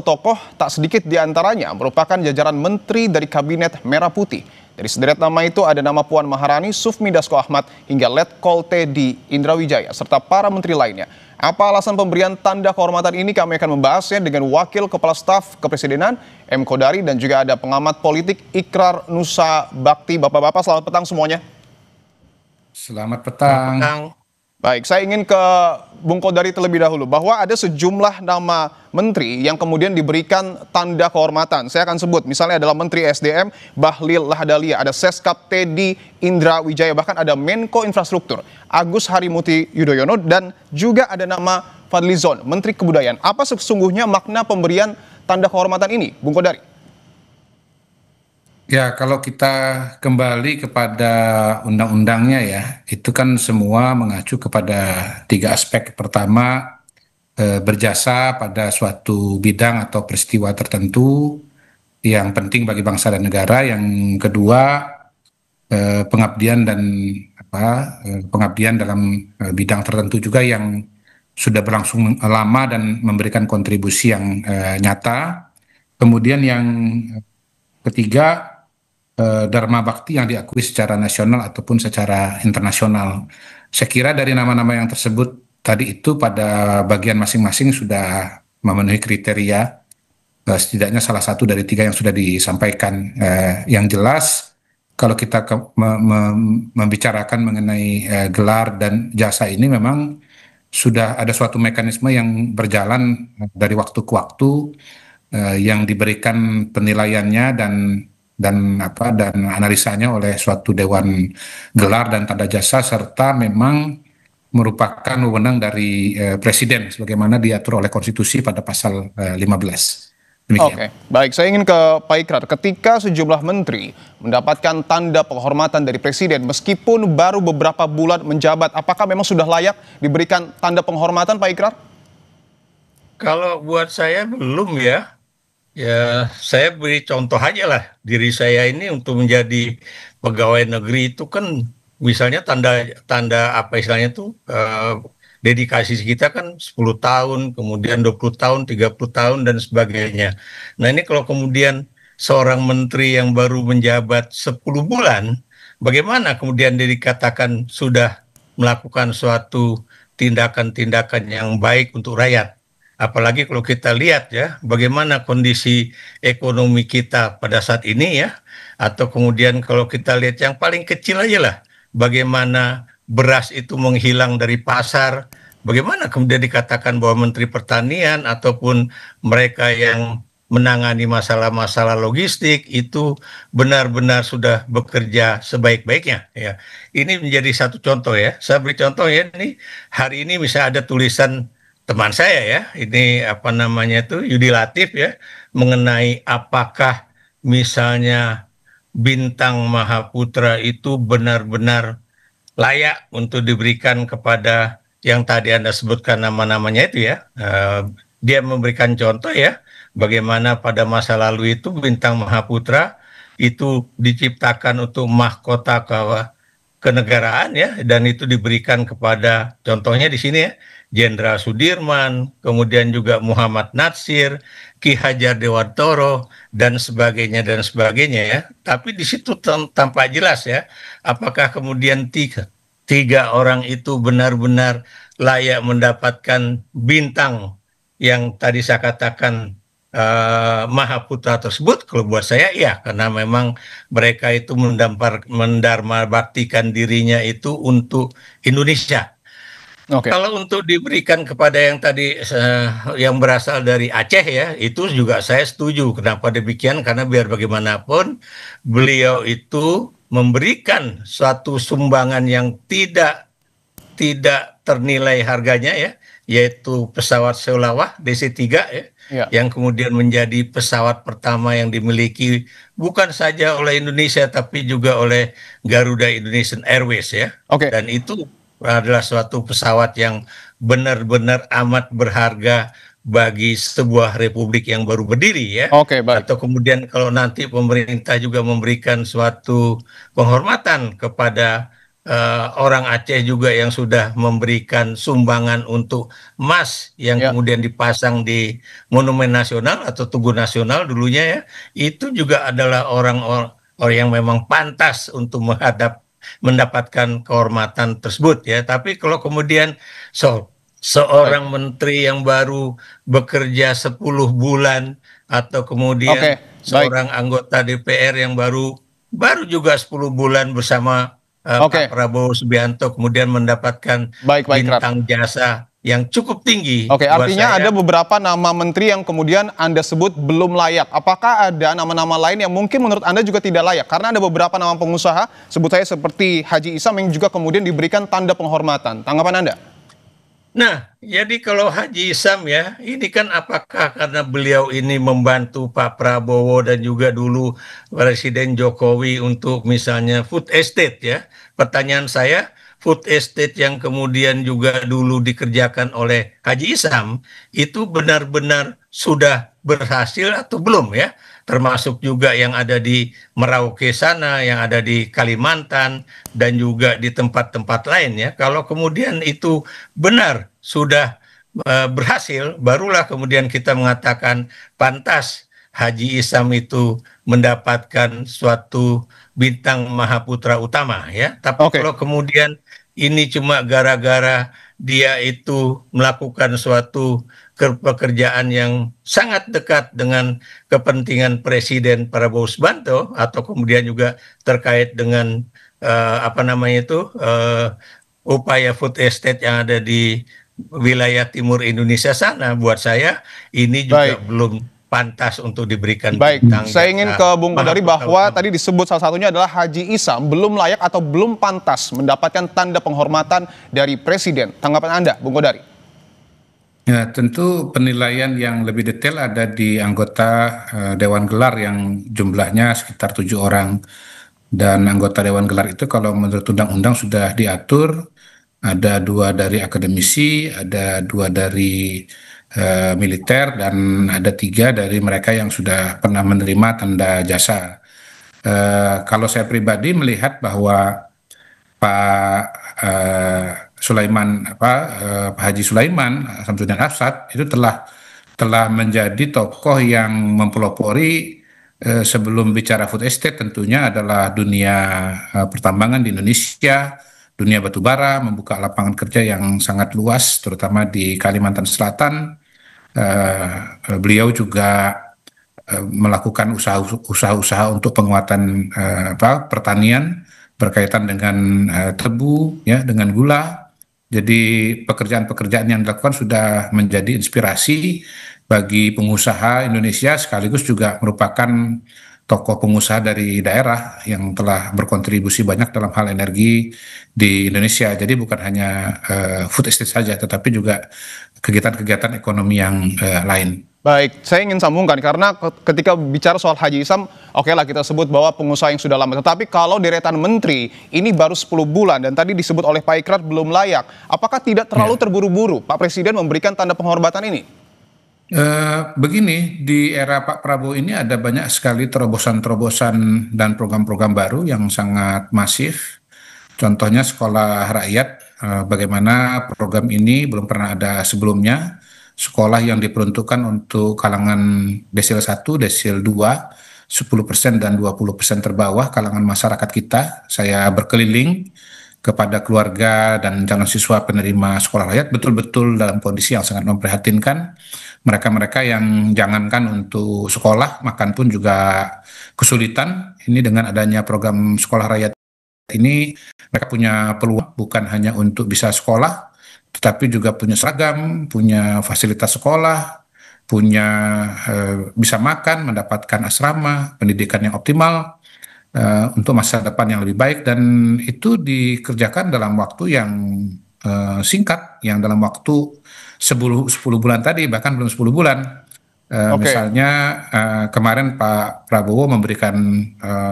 tokoh, tak sedikit diantaranya merupakan jajaran menteri dari Kabinet Merah Putih. Dari sederet nama itu ada nama Puan Maharani, Sufmi Dasko Ahmad, hingga Letkol Teddy Indra Wijaya, serta para menteri lainnya. Apa alasan pemberian tanda kehormatan ini? Kami akan membahasnya dengan Wakil Kepala Staf Kepresidenan, M. Kodari, dan juga ada pengamat politik Ikrar Nusa Bakti. Bapak-bapak, selamat petang semuanya. Selamat petang. Baik, saya ingin ke Bung Kodari terlebih dahulu, bahwa ada sejumlah nama menteri yang kemudian diberikan tanda kehormatan. Saya akan sebut, misalnya adalah Menteri SDM Bahlil Lahadalia, ada Seskap Teddy Indra Wijaya, bahkan ada Menko Infrastruktur Agus Harimurti Yudhoyono, dan juga ada nama Fadlizon, Menteri Kebudayaan. Apa sesungguhnya makna pemberian tanda kehormatan ini, Bung Kodari? Ya, kalau kita kembali kepada undang-undangnya ya, itu kan semua mengacu kepada 3 aspek. Pertama, berjasa pada suatu bidang atau peristiwa tertentu yang penting bagi bangsa dan negara. Yang kedua, pengabdian dalam bidang tertentu juga yang sudah berlangsung lama dan memberikan kontribusi yang nyata. Kemudian yang ketiga, Dharma Bakti yang diakui secara nasional ataupun secara internasional. Saya kira dari nama-nama yang tersebut tadi itu pada bagian masing-masing sudah memenuhi kriteria, setidaknya salah satu dari 3 yang sudah disampaikan. Yang jelas kalau kita membicarakan mengenai gelar dan jasa ini, memang sudah ada suatu mekanisme yang berjalan dari waktu ke waktu, yang diberikan penilaiannya dan analisanya oleh suatu dewan gelar dan tanda jasa, serta memang merupakan wewenang dari presiden sebagaimana diatur oleh konstitusi pada pasal 15. Demikian. Oke, baik, saya ingin ke Pak Ikrar. Ketika sejumlah menteri mendapatkan tanda penghormatan dari presiden meskipun baru beberapa bulan menjabat, apakah memang sudah layak diberikan tanda penghormatan, Pak Ikrar? Kalau buat saya belum ya. Ya, saya beri contoh aja lah, diri saya ini untuk menjadi pegawai negeri itu kan misalnya tanda apa istilahnya tuh, dedikasi kita kan 10 tahun, kemudian 20 tahun, 30 tahun dan sebagainya. Nah, ini kalau kemudian seorang menteri yang baru menjabat 10 bulan, bagaimana kemudian dia dikatakan sudah melakukan suatu tindakan-tindakan yang baik untuk rakyat? apalagi kalau kita lihat ya bagaimana kondisi ekonomi kita pada saat ini ya, atau kemudian kalau kita lihat yang paling kecil aja lah, bagaimana beras itu menghilang dari pasar, bagaimana kemudian dikatakan bahwa Menteri Pertanian ataupun mereka yang menangani masalah-masalah logistik itu benar-benar sudah bekerja sebaik-baiknya ya. Ini menjadi satu contoh ya. Saya beri contoh ya, ini hari ini misalnya ada tulisan teman saya ya, ini apa namanya itu Yudi Latif ya, mengenai apakah misalnya bintang Mahaputra itu benar-benar layak untuk diberikan kepada yang tadi Anda sebutkan nama-namanya itu ya. Dia memberikan contoh ya, bagaimana pada masa lalu itu bintang Mahaputra itu diciptakan untuk mahkota kenegaraan ya, dan itu diberikan kepada contohnya di sini ya, Jenderal Sudirman, kemudian juga Muhammad Natsir, Ki Hajar Dewantoro dan sebagainya ya. Tapi di situ tampak jelas ya, apakah kemudian tiga orang itu benar-benar layak mendapatkan bintang yang tadi saya katakan Mahaputra tersebut. Kalau buat saya iya, karena memang mereka itu mendarmabaktikan dirinya itu untuk Indonesia. Kalau untuk diberikan kepada yang tadi yang berasal dari Aceh ya, itu juga saya setuju. Kenapa demikian? Karena biar bagaimanapun beliau itu memberikan suatu sumbangan yang tidak ternilai harganya ya, yaitu pesawat Seulawah DC-3 ya, yang kemudian menjadi pesawat pertama yang dimiliki bukan saja oleh Indonesia tapi juga oleh Garuda Indonesian Airways ya. Dan itu adalah suatu pesawat yang benar-benar amat berharga bagi sebuah republik yang baru berdiri ya. Atau kemudian kalau nanti pemerintah juga memberikan suatu penghormatan kepada orang Aceh juga yang sudah memberikan sumbangan untuk emas yang kemudian dipasang di Monumen Nasional atau Tugu Nasional dulunya ya, itu juga adalah orang-orang yang memang pantas untuk mendapatkan kehormatan tersebut ya. Tapi kalau kemudian seorang menteri yang baru bekerja 10 bulan atau kemudian seorang anggota DPR yang baru juga 10 bulan bersama Pak Prabowo Subianto kemudian mendapatkan bintang jasa yang cukup tinggi. Artinya ada beberapa nama menteri yang kemudian Anda sebut belum layak. Apakah ada nama-nama lain yang mungkin menurut Anda juga tidak layak? Karena ada beberapa nama pengusaha, sebut saya seperti Haji Isam yang juga kemudian diberikan tanda penghormatan. Tanggapan Anda? Nah, jadi kalau Haji Isam ya, ini kan apakah karena beliau ini membantu Pak Prabowo dan juga dulu Presiden Jokowi untuk misalnya food estate ya. Pertanyaan saya, food estate yang kemudian juga dulu dikerjakan oleh Haji Isam itu benar-benar sudah berhasil atau belum ya? Termasuk juga yang ada di Merauke sana, yang ada di Kalimantan, dan juga di tempat-tempat lain ya. Kalau kemudian itu benar sudah berhasil, barulah kemudian kita mengatakan pantas Haji Isam itu mendapatkan suatu bintang Mahaputra utama ya. Tapi kalau kemudian ini cuma gara-gara dia itu melakukan suatu pekerjaan yang sangat dekat dengan kepentingan Presiden Prabowo Subianto atau kemudian juga terkait dengan upaya food estate yang ada di wilayah timur Indonesia sana, buat saya ini juga belum pantas untuk diberikan bintang. Saya ingin ke Bung Kodari bahwa tadi disebut salah satunya adalah Haji Isam belum layak atau belum pantas mendapatkan tanda penghormatan dari Presiden. Tanggapan Anda, Bung Kodari? Ya, tentu penilaian yang lebih detail ada di anggota Dewan Gelar yang jumlahnya sekitar 7 orang. Dan anggota Dewan Gelar itu kalau menurut undang-undang sudah diatur, ada 2 dari akademisi, ada 2 dari militer, dan ada 3 dari mereka yang sudah pernah menerima tanda jasa. Kalau saya pribadi melihat bahwa Pak Haji Sulaiman Samsudin Hafsat itu telah menjadi tokoh yang mempelopori sebelum bicara food estate tentunya adalah dunia pertambangan di Indonesia, dunia batubara, membuka lapangan kerja yang sangat luas terutama di Kalimantan Selatan, beliau juga melakukan usaha-usaha untuk penguatan pertanian berkaitan dengan tebu, ya, dengan gula. Jadi pekerjaan-pekerjaan yang dilakukan sudah menjadi inspirasi bagi pengusaha Indonesia, sekaligus juga merupakan tokoh pengusaha dari daerah yang telah berkontribusi banyak dalam hal energi di Indonesia. Jadi bukan hanya food estate saja, tetapi juga kegiatan-kegiatan ekonomi yang lain. Baik, saya ingin sambungkan karena ketika bicara soal Haji Isam, oke lah kita sebut bahwa pengusaha yang sudah lama. Tetapi kalau deretan menteri ini baru 10 bulan dan tadi disebut oleh Pak Ikrar belum layak. Apakah tidak terlalu terburu-buru Pak Presiden memberikan tanda penghormatan ini? Begini, di era Pak Prabowo ini ada banyak sekali terobosan-terobosan dan program-program baru yang sangat masif. Contohnya sekolah rakyat, bagaimana program ini belum pernah ada sebelumnya. Sekolah yang diperuntukkan untuk kalangan desil 1, desil 2, 10% dan 20% terbawah kalangan masyarakat kita. Saya berkeliling kepada keluarga dan calon siswa penerima sekolah rakyat betul-betul dalam kondisi yang sangat memprihatinkan. Mereka-mereka yang jangankan untuk sekolah, makan pun juga kesulitan. Ini dengan adanya program sekolah rakyat ini, mereka punya peluang bukan hanya untuk bisa sekolah, tetapi juga punya seragam, punya fasilitas sekolah, punya bisa makan, mendapatkan asrama, pendidikan yang optimal untuk masa depan yang lebih baik, dan itu dikerjakan dalam waktu yang singkat, yang dalam waktu 10 bulan tadi, bahkan belum 10 bulan. Misalnya kemarin Pak Prabowo memberikan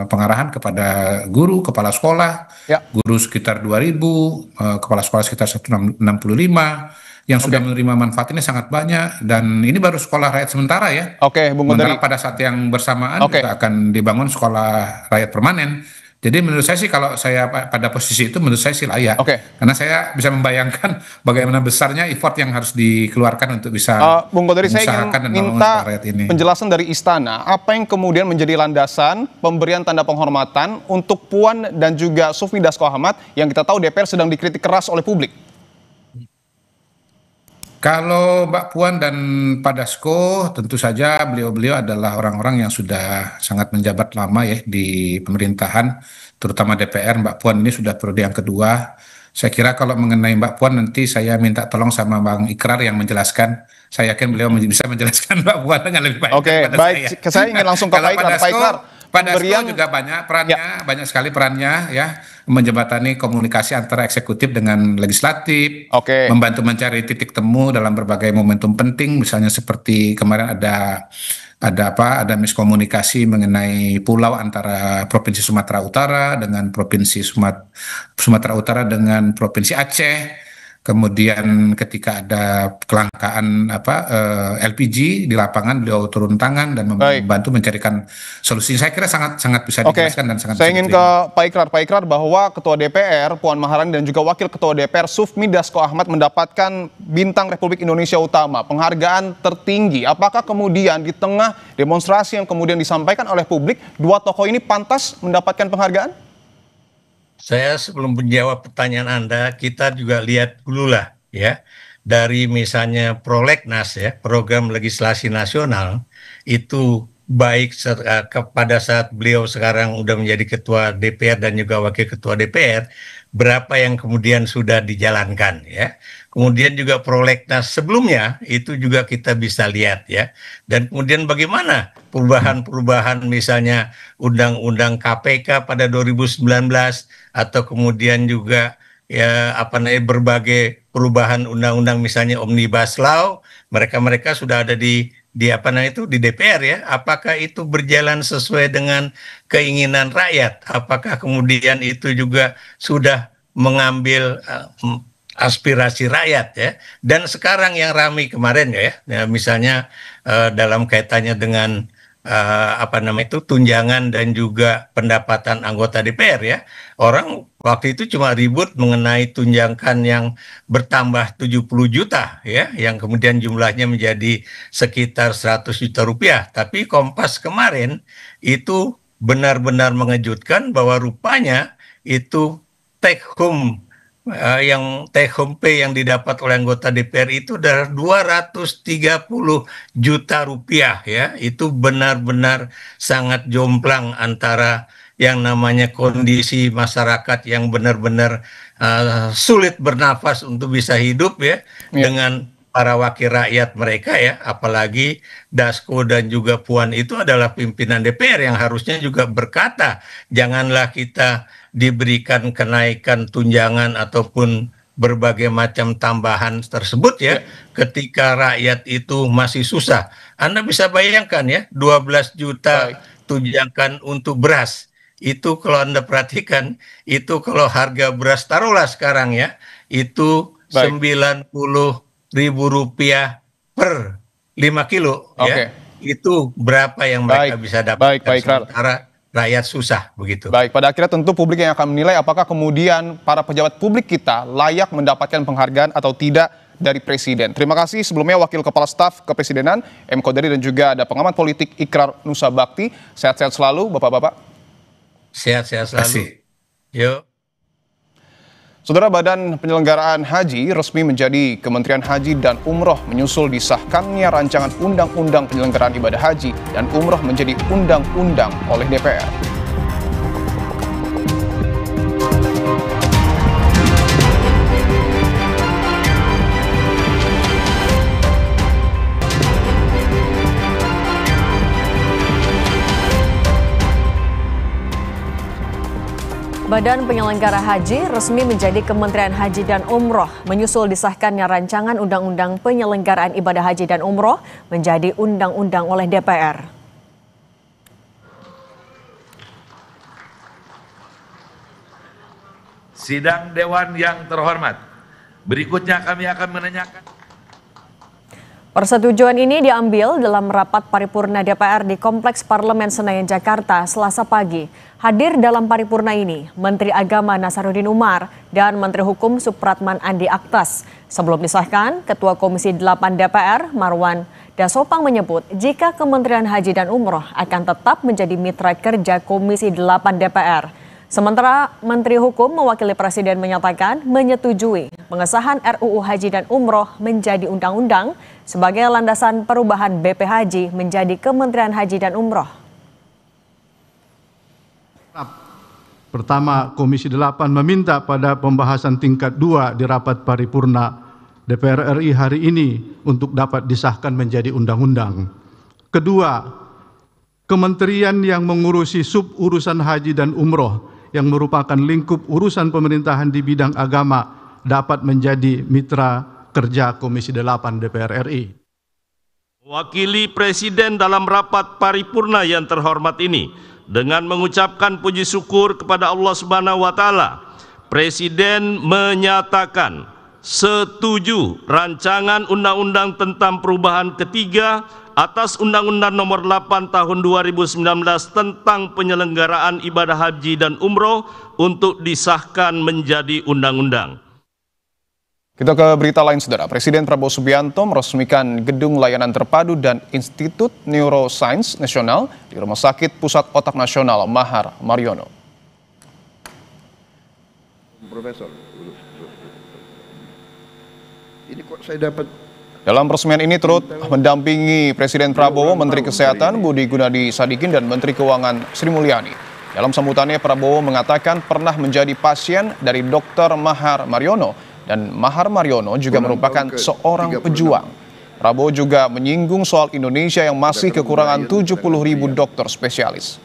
pengarahan kepada guru, kepala sekolah, guru sekitar 2.000, kepala sekolah sekitar 165, yang sudah menerima manfaat ini sangat banyak, dan ini baru sekolah rakyat sementara ya. Bung Kodari. Sementara pada saat yang bersamaan juga akan dibangun sekolah rakyat permanen. Jadi menurut saya sih, kalau saya pada posisi itu, menurut saya sih layak. Karena saya bisa membayangkan bagaimana besarnya effort yang harus dikeluarkan untuk bisa Bung Kodari, saya ingin minta penjelasan dari Istana. Apa yang kemudian menjadi landasan pemberian tanda penghormatan untuk Puan dan juga Sufmi Dasko Ahmad yang kita tahu DPR sedang dikritik keras oleh publik? Kalau Mbak Puan dan Pak Dasko, tentu saja beliau-beliau adalah orang-orang yang sudah sangat menjabat lama ya di pemerintahan, terutama DPR. Mbak Puan ini sudah periode yang kedua. Saya kira kalau mengenai Mbak Puan, nanti saya minta tolong sama Bang Ikrar yang menjelaskan. Saya yakin beliau bisa menjelaskan Mbak Puan dengan lebih baik. Baik. Saya ingin langsung ke Pak Ikrar. Pak Ikrar, Pak Dasko juga banyak perannya, banyak sekali perannya ya, menjembatani komunikasi antara eksekutif dengan legislatif, membantu mencari titik temu dalam berbagai momentum penting, misalnya seperti kemarin ada miskomunikasi mengenai pulau antara Provinsi Sumatera Utara dengan Provinsi Sumatera Utara dengan Provinsi Aceh. Kemudian ketika ada kelangkaan LPG di lapangan, beliau turun tangan dan membantu mencarikan solusi. Saya kira sangat bisa dijelaskan dan sangat. Saya ingin ke Pak Ikrar. Pak Ikrar, bahwa Ketua DPR Puan Maharani dan juga Wakil Ketua DPR Sufmi Dasko Ahmad mendapatkan Bintang Republik Indonesia Utama, penghargaan tertinggi. Apakah kemudian di tengah demonstrasi yang kemudian disampaikan oleh publik, dua tokoh ini pantas mendapatkan penghargaan? Saya sebelum menjawab pertanyaan Anda, kita juga lihat dulu lah ya, dari misalnya Prolegnas ya, Program Legislasi Nasional, itu baik pada saat beliau sekarang udah menjadi Ketua DPR dan juga Wakil Ketua DPR, berapa yang kemudian sudah dijalankan ya. Kemudian juga Prolegnas sebelumnya itu juga kita bisa lihat ya. Dan kemudian bagaimana perubahan-perubahan misalnya Undang-Undang KPK pada 2019, atau kemudian juga ya berbagai perubahan undang-undang misalnya Omnibus Law, mereka sudah ada di DPR ya. Apakah itu berjalan sesuai dengan keinginan rakyat? Apakah kemudian itu juga sudah mengambil aspirasi rakyat ya? Dan sekarang yang ramai kemarin ya misalnya dalam kaitannya dengan tunjangan dan juga pendapatan anggota DPR ya. Orang waktu itu cuma ribut mengenai tunjangan yang bertambah 70 juta ya, yang kemudian jumlahnya menjadi sekitar 100 juta rupiah. Tapi Kompas kemarin itu benar-benar mengejutkan bahwa rupanya itu take home yang take home pay yang didapat oleh anggota DPR itu adalah 230 juta rupiah ya. Itu benar-benar sangat jomplang antara yang namanya kondisi masyarakat yang benar-benar sulit bernafas untuk bisa hidup ya, dengan para wakil rakyat mereka ya, apalagi Dasko dan juga Puan itu adalah pimpinan DPR yang harusnya juga berkata, janganlah kita diberikan kenaikan tunjangan ataupun berbagai macam tambahan tersebut ya, ketika rakyat itu masih susah. Anda bisa bayangkan ya, 12 juta tunjangan untuk beras. Itu kalau Anda perhatikan, itu kalau harga beras taruhlah sekarang ya, itu 90.000 rupiah per 5 kilo ya. Itu berapa yang mereka bisa dapatkan sementara rakyat susah begitu. Baik, pada akhirnya tentu publik yang akan menilai apakah kemudian para pejabat publik kita layak mendapatkan penghargaan atau tidak dari Presiden. Terima kasih sebelumnya Wakil Kepala Staf Kepresidenan M. Kodari dan juga ada pengamat politik Ikrar Nusa Bakti. Sehat-sehat selalu Bapak-Bapak. Sehat-sehat selalu. Yuk. Saudara, Badan Penyelenggaraan Haji resmi menjadi Kementerian Haji dan Umroh menyusul disahkannya rancangan Undang-Undang Penyelenggaraan Ibadah Haji dan Umroh menjadi undang-undang oleh DPR. Badan Penyelenggara Haji resmi menjadi Kementerian Haji dan Umroh menyusul disahkannya rancangan Undang-Undang Penyelenggaraan Ibadah Haji dan Umroh menjadi undang-undang oleh DPR. Sidang Dewan yang terhormat, berikutnya kami akan menanyakan. Persetujuan ini diambil dalam rapat paripurna DPR di Kompleks Parlemen Senayan, Jakarta, Selasa pagi. Hadir dalam paripurna ini Menteri Agama Nasaruddin Umar dan Menteri Hukum Supratman Andi Aktas. Sebelum disahkan, Ketua Komisi 8 DPR Marwan Dasopang menyebut jika Kementerian Haji dan Umroh akan tetap menjadi mitra kerja Komisi 8 DPR. Sementara Menteri Hukum mewakili Presiden menyatakan menyetujui pengesahan RUU Haji dan Umroh menjadi undang-undang sebagai landasan perubahan BP Haji menjadi Kementerian Haji dan Umroh. Pertama, Komisi 8 meminta pada pembahasan tingkat 2 di rapat paripurna DPR RI hari ini untuk dapat disahkan menjadi undang-undang. Kedua, kementerian yang mengurusi sub urusan haji dan umroh yang merupakan lingkup urusan pemerintahan di bidang agama dapat menjadi mitra kerja Komisi 8 DPR RI. Wakili Presiden dalam rapat paripurna yang terhormat ini dengan mengucapkan puji syukur kepada Allah Subhanahu wa taala, Presiden menyatakan setuju rancangan undang-undang tentang perubahan ketiga atas Undang-Undang Nomor 8 Tahun 2019 tentang penyelenggaraan ibadah haji dan umroh untuk disahkan menjadi undang-undang. Kita ke berita lain, Saudara. Presiden Prabowo Subianto meresmikan Gedung Layanan Terpadu dan Institut Neuroscience Nasional di Rumah Sakit Pusat Otak Nasional Mahar Mariono. Profesor, ini kok saya dapat. Dalam peresmian ini turut mendampingi Presiden Prabowo, Menteri Kesehatan Budi Gunadi Sadikin dan Menteri Keuangan Sri Mulyani. Dalam sambutannya, Prabowo mengatakan pernah menjadi pasien dari Dr. Mahar Mariono dan Mahar Mariono juga merupakan seorang pejuang. Prabowo juga menyinggung soal Indonesia yang masih kekurangan 70.000 dokter spesialis.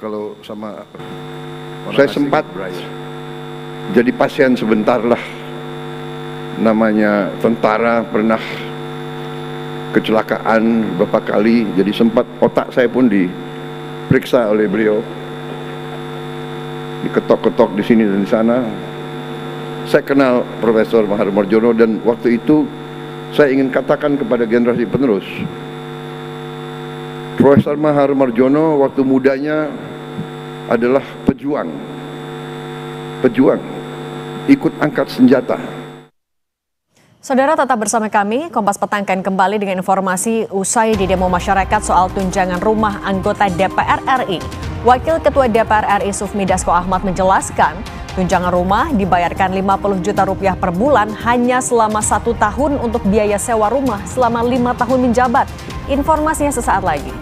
Kalau sama saya sempat jadi pasien sebentar lah. Namanya tentara, pernah kecelakaan beberapa kali, jadi sempat otak saya pun diperiksa oleh beliau, diketok-ketok di sini dan di sana. Saya kenal Profesor Mahar Mariono dan waktu itu saya ingin katakan kepada generasi penerus, Profesor Mahar Mariono waktu mudanya adalah pejuang, ikut angkat senjata. Saudara, tetap bersama kami, Kompas Petang akan kembali dengan informasi usai di demo masyarakat soal tunjangan rumah anggota DPR RI. Wakil Ketua DPR RI Sufmi Dasko Ahmad menjelaskan Tunjangan rumah dibayarkan 50 juta rupiah per bulan hanya selama 1 tahun untuk biaya sewa rumah selama 5 tahun menjabat. Informasinya sesaat lagi.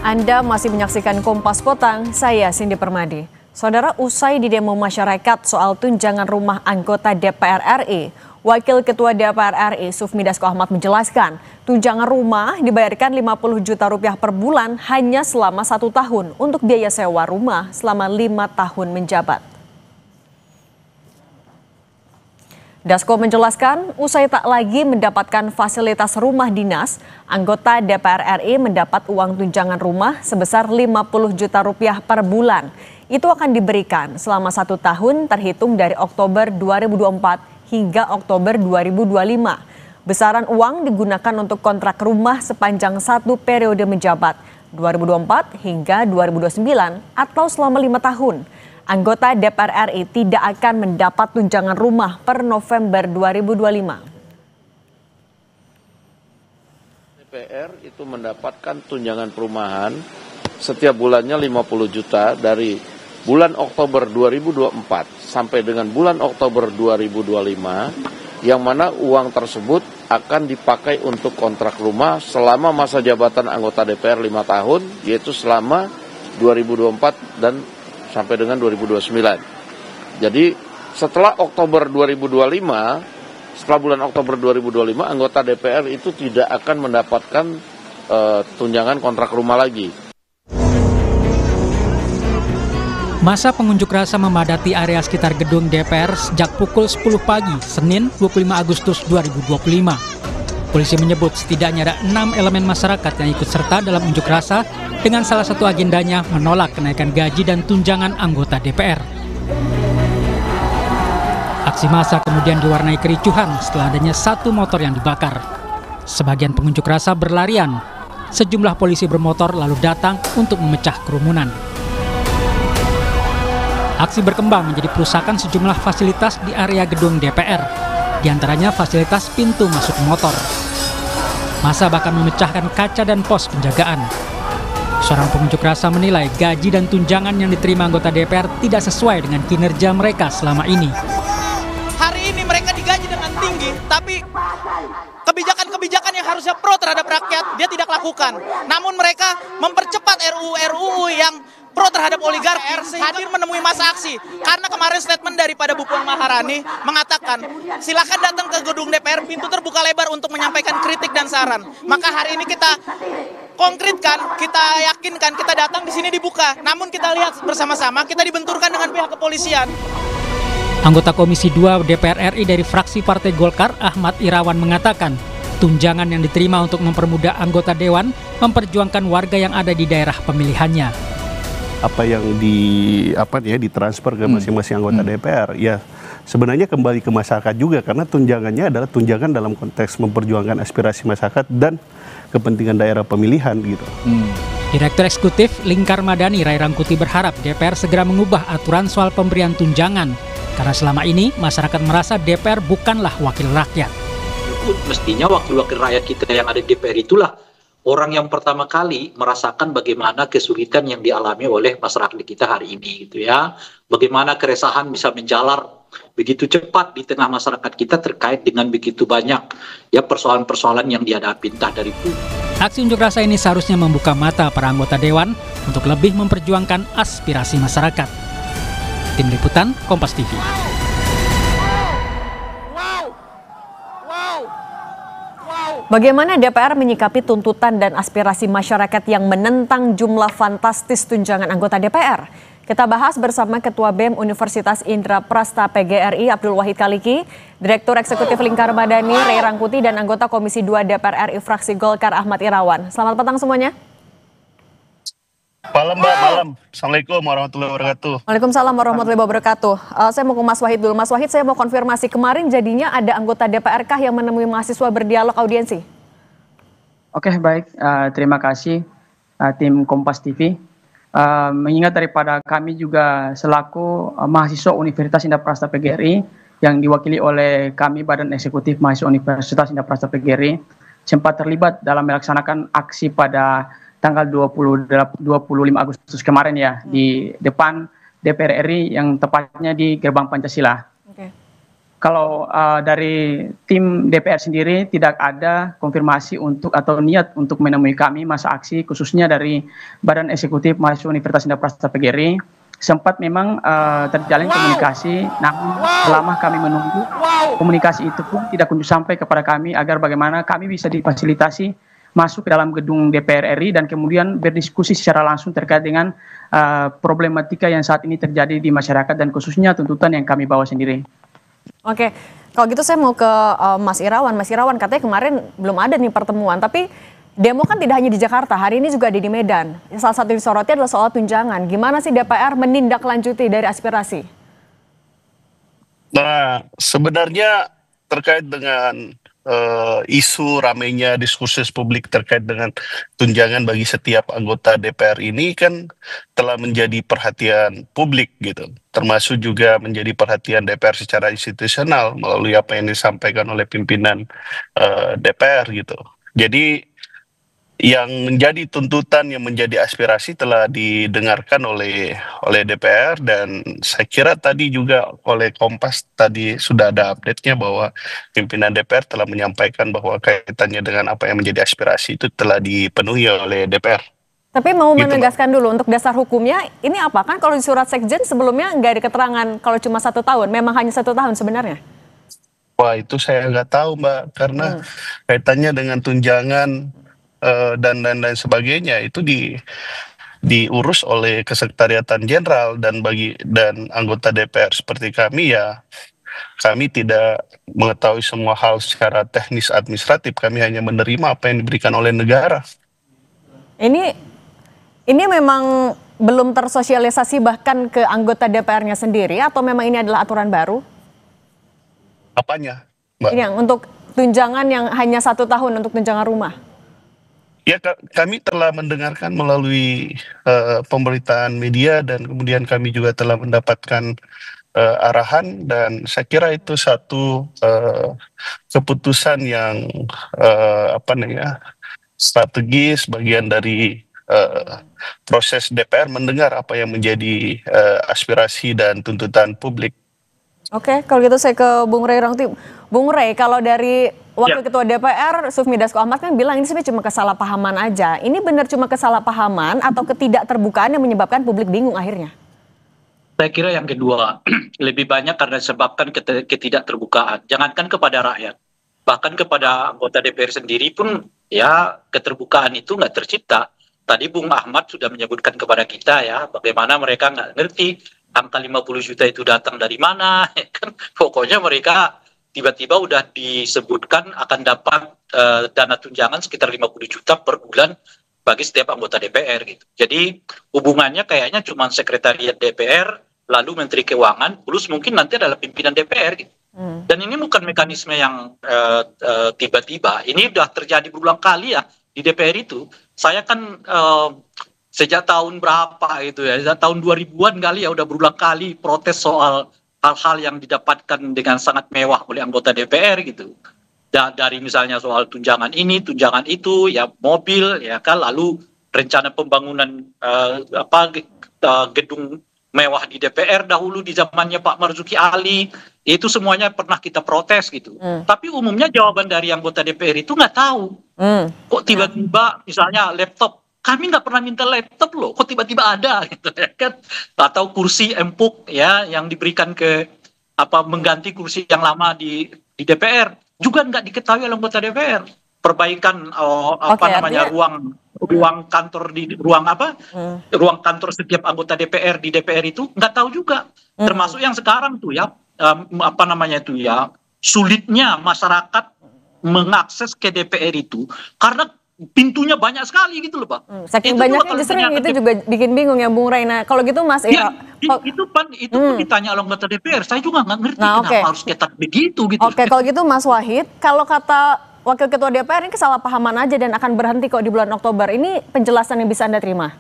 Anda masih menyaksikan Kompas Petang, saya Cindy Permadi. Saudara, usai didemo masyarakat soal tunjangan rumah anggota DPR RI, Wakil Ketua DPR RI Sufmi Dasko Ahmad menjelaskan, tunjangan rumah dibayarkan 50 juta rupiah per bulan hanya selama 1 tahun untuk biaya sewa rumah selama 5 tahun menjabat. Dasko menjelaskan, usai tak lagi mendapatkan fasilitas rumah dinas, anggota DPR RI mendapat uang tunjangan rumah sebesar 50 juta rupiah per bulan. Itu akan diberikan selama 1 tahun terhitung dari Oktober 2024 hingga Oktober 2025. Besaran uang digunakan untuk kontrak rumah sepanjang 1 periode menjabat, 2024 hingga 2029 atau selama 5 tahun. Anggota DPR RI tidak akan mendapat tunjangan rumah per November 2025. DPR itu mendapatkan tunjangan perumahan setiap bulannya 50 juta dari bulan Oktober 2024 sampai dengan bulan Oktober 2025, yang mana uang tersebut akan dipakai untuk kontrak rumah selama masa jabatan anggota DPR 5 tahun, yaitu selama 2024 dan sampai dengan 2029. Jadi setelah Oktober 2025, setelah bulan Oktober 2025, anggota DPR itu tidak akan mendapatkan tunjangan kontrak rumah lagi. Masa pengunjuk rasa memadati area sekitar gedung DPR sejak pukul 10 pagi, Senin 25 Agustus 2025. Polisi menyebut setidaknya ada 6 elemen masyarakat yang ikut serta dalam unjuk rasa dengan salah satu agendanya menolak kenaikan gaji dan tunjangan anggota DPR. Aksi massa kemudian diwarnai kericuhan setelah adanya 1 motor yang dibakar. Sebagian pengunjuk rasa berlarian. Sejumlah polisi bermotor lalu datang untuk memecah kerumunan. Aksi berkembang menjadi perusakan sejumlah fasilitas di area gedung DPR, di antaranya fasilitas pintu masuk motor. Massa bahkan memecahkan kaca dan pos penjagaan. Seorang pengunjuk rasa menilai gaji dan tunjangan yang diterima anggota DPR tidak sesuai dengan kinerja mereka selama ini. Hari ini mereka digaji dengan tinggi, tapi kebijakan-kebijakan yang harusnya pro terhadap rakyat dia tidak lakukan. Namun mereka mempercepat RUU yang pro terhadap oligarki hadir menemui masa aksi. Karena kemarin statement daripada Bu Puan Maharani mengatakan, silakan datang ke gedung DPR, pintu terbuka lebar untuk menyampaikan kritik dan saran. Maka hari ini kita konkretkan, kita yakinkan, kita datang di sini dibuka. Namun kita lihat bersama-sama, kita dibenturkan dengan pihak kepolisian. Anggota Komisi 2 DPR RI dari fraksi Partai Golkar, Ahmad Irawan mengatakan, tunjangan yang diterima untuk mempermudah anggota dewan memperjuangkan warga yang ada di daerah pemilihannya. Apa yang ditransfer ke masing-masing anggota DPR, ya sebenarnya kembali ke masyarakat juga, karena tunjangannya adalah tunjangan dalam konteks memperjuangkan aspirasi masyarakat dan kepentingan daerah pemilihan gitu. Direktur Eksekutif Lingkar Madani Ray Rangkuti berharap DPR segera mengubah aturan soal pemberian tunjangan, karena selama ini masyarakat merasa DPR bukanlah wakil rakyat. Mestinya wakil-wakil rakyat kita yang ada di DPR itulah orang yang pertama kali merasakan bagaimana kesulitan yang dialami oleh masyarakat kita hari ini gitu ya. Bagaimana keresahan bisa menjalar begitu cepat di tengah masyarakat kita terkait dengan begitu banyak ya persoalan-persoalan yang dihadapi entah dari itu. Aksi unjuk rasa ini seharusnya membuka mata para anggota dewan untuk lebih memperjuangkan aspirasi masyarakat. Tim Liputan Kompas TV. Bagaimana DPR menyikapi tuntutan dan aspirasi masyarakat yang menentang jumlah fantastis tunjangan anggota DPR? Kita bahas bersama Ketua BEM Universitas Indra Prasta PGRI Abdul Wahid Kaliki, Direktur Eksekutif Lingkar Madani Ray Rangkuti, dan anggota Komisi 2 DPR RI fraksi Golkar Ahmad Irawan. Selamat petang semuanya. Malam Mbak, malam. Assalamualaikum warahmatullahi wabarakatuh. Waalaikumsalam warahmatullahi wabarakatuh. Saya mau ke Mas Wahid dulu. Mas Wahid, saya mau konfirmasi, kemarin jadinya ada anggota DPR-kah yang menemui mahasiswa berdialog audiensi? Oke, baik. Terima kasih tim Kompas TV. mengingat daripada kami juga selaku mahasiswa Universitas Indah-Prasta PGRI yang diwakili oleh kami Badan Eksekutif Mahasiswa Universitas Indah-Prasta PGRI sempat terlibat dalam melaksanakan aksi pada tanggal 25 Agustus kemarin ya di depan DPR RI yang tepatnya di Gerbang Pancasila. Kalau dari tim DPR sendiri tidak ada konfirmasi untuk atau niat untuk menemui kami masa aksi khususnya dari Badan Eksekutif Mahasiswa Universitas Indah-Prasta PGRI. Sempat memang terjalin komunikasi, namun selama kami menunggu komunikasi itu pun tidak kunjung sampai kepada kami agar bagaimana kami bisa difasilitasi masuk ke dalam gedung DPR RI dan kemudian berdiskusi secara langsung terkait dengan problematika yang saat ini terjadi di masyarakat dan khususnya tuntutan yang kami bawa sendiri. Oke, kalau gitu saya mau ke Mas Irawan. Mas Irawan katanya kemarin belum ada nih pertemuan, tapi demo kan tidak hanya di Jakarta, hari ini juga ada di Medan. Salah satu yang disoroti adalah soal tunjangan. Gimana sih DPR menindaklanjuti dari aspirasi? Nah, sebenarnya terkait dengan isu ramainya diskursus publik terkait dengan tunjangan bagi setiap anggota DPR ini kan telah menjadi perhatian publik gitu, termasuk juga menjadi perhatian DPR secara institusional melalui apa yang disampaikan oleh pimpinan DPR gitu. Jadi yang menjadi tuntutan, yang menjadi aspirasi telah didengarkan oleh DPR dan saya kira tadi juga oleh Kompas tadi sudah ada update-nya bahwa pimpinan DPR telah menyampaikan bahwa kaitannya dengan apa yang menjadi aspirasi itu telah dipenuhi oleh DPR. Tapi mau menegaskan dulu untuk dasar hukumnya ini apa? Kan kalau di surat sekjen sebelumnya nggak ada keterangan kalau cuma 1 tahun, memang hanya 1 tahun sebenarnya? Wah itu saya nggak tahu Mbak, karena kaitannya dengan tunjangan dan sebagainya itu diurus oleh Kesekretariatan Jenderal dan anggota DPR seperti kami ya kami tidak mengetahui semua hal secara teknis administratif, kami hanya menerima apa yang diberikan oleh negara. Ini memang belum tersosialisasi bahkan ke anggota DPR-nya sendiri atau memang ini adalah aturan baru? Apanya, Mbak? Ini yang untuk tunjangan yang hanya 1 tahun untuk tunjangan rumah. Ya kami telah mendengarkan melalui pemberitaan media dan kemudian kami juga telah mendapatkan arahan dan saya kira itu satu keputusan yang strategis bagian dari proses DPR mendengar apa yang menjadi aspirasi dan tuntutan publik. Oke, kalau gitu saya ke Bung Rey Rangti. Bung Rey, kalau dari Wakil Ketua DPR, Sufmi Dasko Ahmad kan bilang ini sebenarnya cuma kesalahpahaman aja. Ini benar cuma kesalahpahaman atau ketidakterbukaan yang menyebabkan publik bingung akhirnya? Saya kira yang kedua, lebih banyak karena disebabkan ketidakterbukaan. Jangankan kepada rakyat, bahkan kepada anggota DPR sendiri pun ya keterbukaan itu nggak tercipta. Tadi Bung Ahmad sudah menyebutkan kepada kita ya, bagaimana mereka nggak ngerti angka 50 juta itu datang dari mana. Kan pokoknya mereka tiba-tiba udah disebutkan akan dapat dana tunjangan sekitar 50 juta per bulan bagi setiap anggota DPR gitu. Jadi hubungannya kayaknya cuma sekretariat DPR, lalu Menteri Keuangan, plus mungkin nanti adalah pimpinan DPR gitu. Dan ini bukan mekanisme yang tiba-tiba, ini udah terjadi berulang kali ya di DPR itu. Saya kan sejak tahun berapa itu ya, sejak tahun 2000-an kali ya udah berulang kali protes soal hal-hal yang didapatkan dengan sangat mewah oleh anggota DPR gitu. Dari misalnya soal tunjangan ini, tunjangan itu, ya mobil, ya kan, lalu rencana pembangunan gedung mewah di DPR dahulu di zamannya Pak Marzuki Ali, itu semuanya pernah kita protes gitu. Tapi umumnya jawaban dari anggota DPR itu nggak tahu. Kok tiba-tiba misalnya laptop, kami nggak pernah minta laptop loh, kok tiba-tiba ada gitu ya kan? Atau kursi empuk ya yang diberikan ke mengganti kursi yang lama di DPR juga nggak diketahui oleh anggota DPR. Perbaikan ruang kantor di ruang kantor setiap anggota DPR di DPR itu nggak tahu juga. Termasuk yang sekarang tuh ya sulitnya masyarakat mengakses ke DPR itu karena pintunya banyak sekali gitu loh Pak. Saking banyaknya justru itu juga bikin bingung ya Bung Rey. Nah kalau gitu Mas itu pun ditanya oleh anggota DPR, saya juga nggak ngerti kenapa harus ketat begitu gitu. Oke, kalau gitu Mas Wahid, kalau kata Wakil Ketua DPR ini kesalahpahaman aja dan akan berhenti kok di bulan Oktober, ini penjelasan yang bisa Anda terima?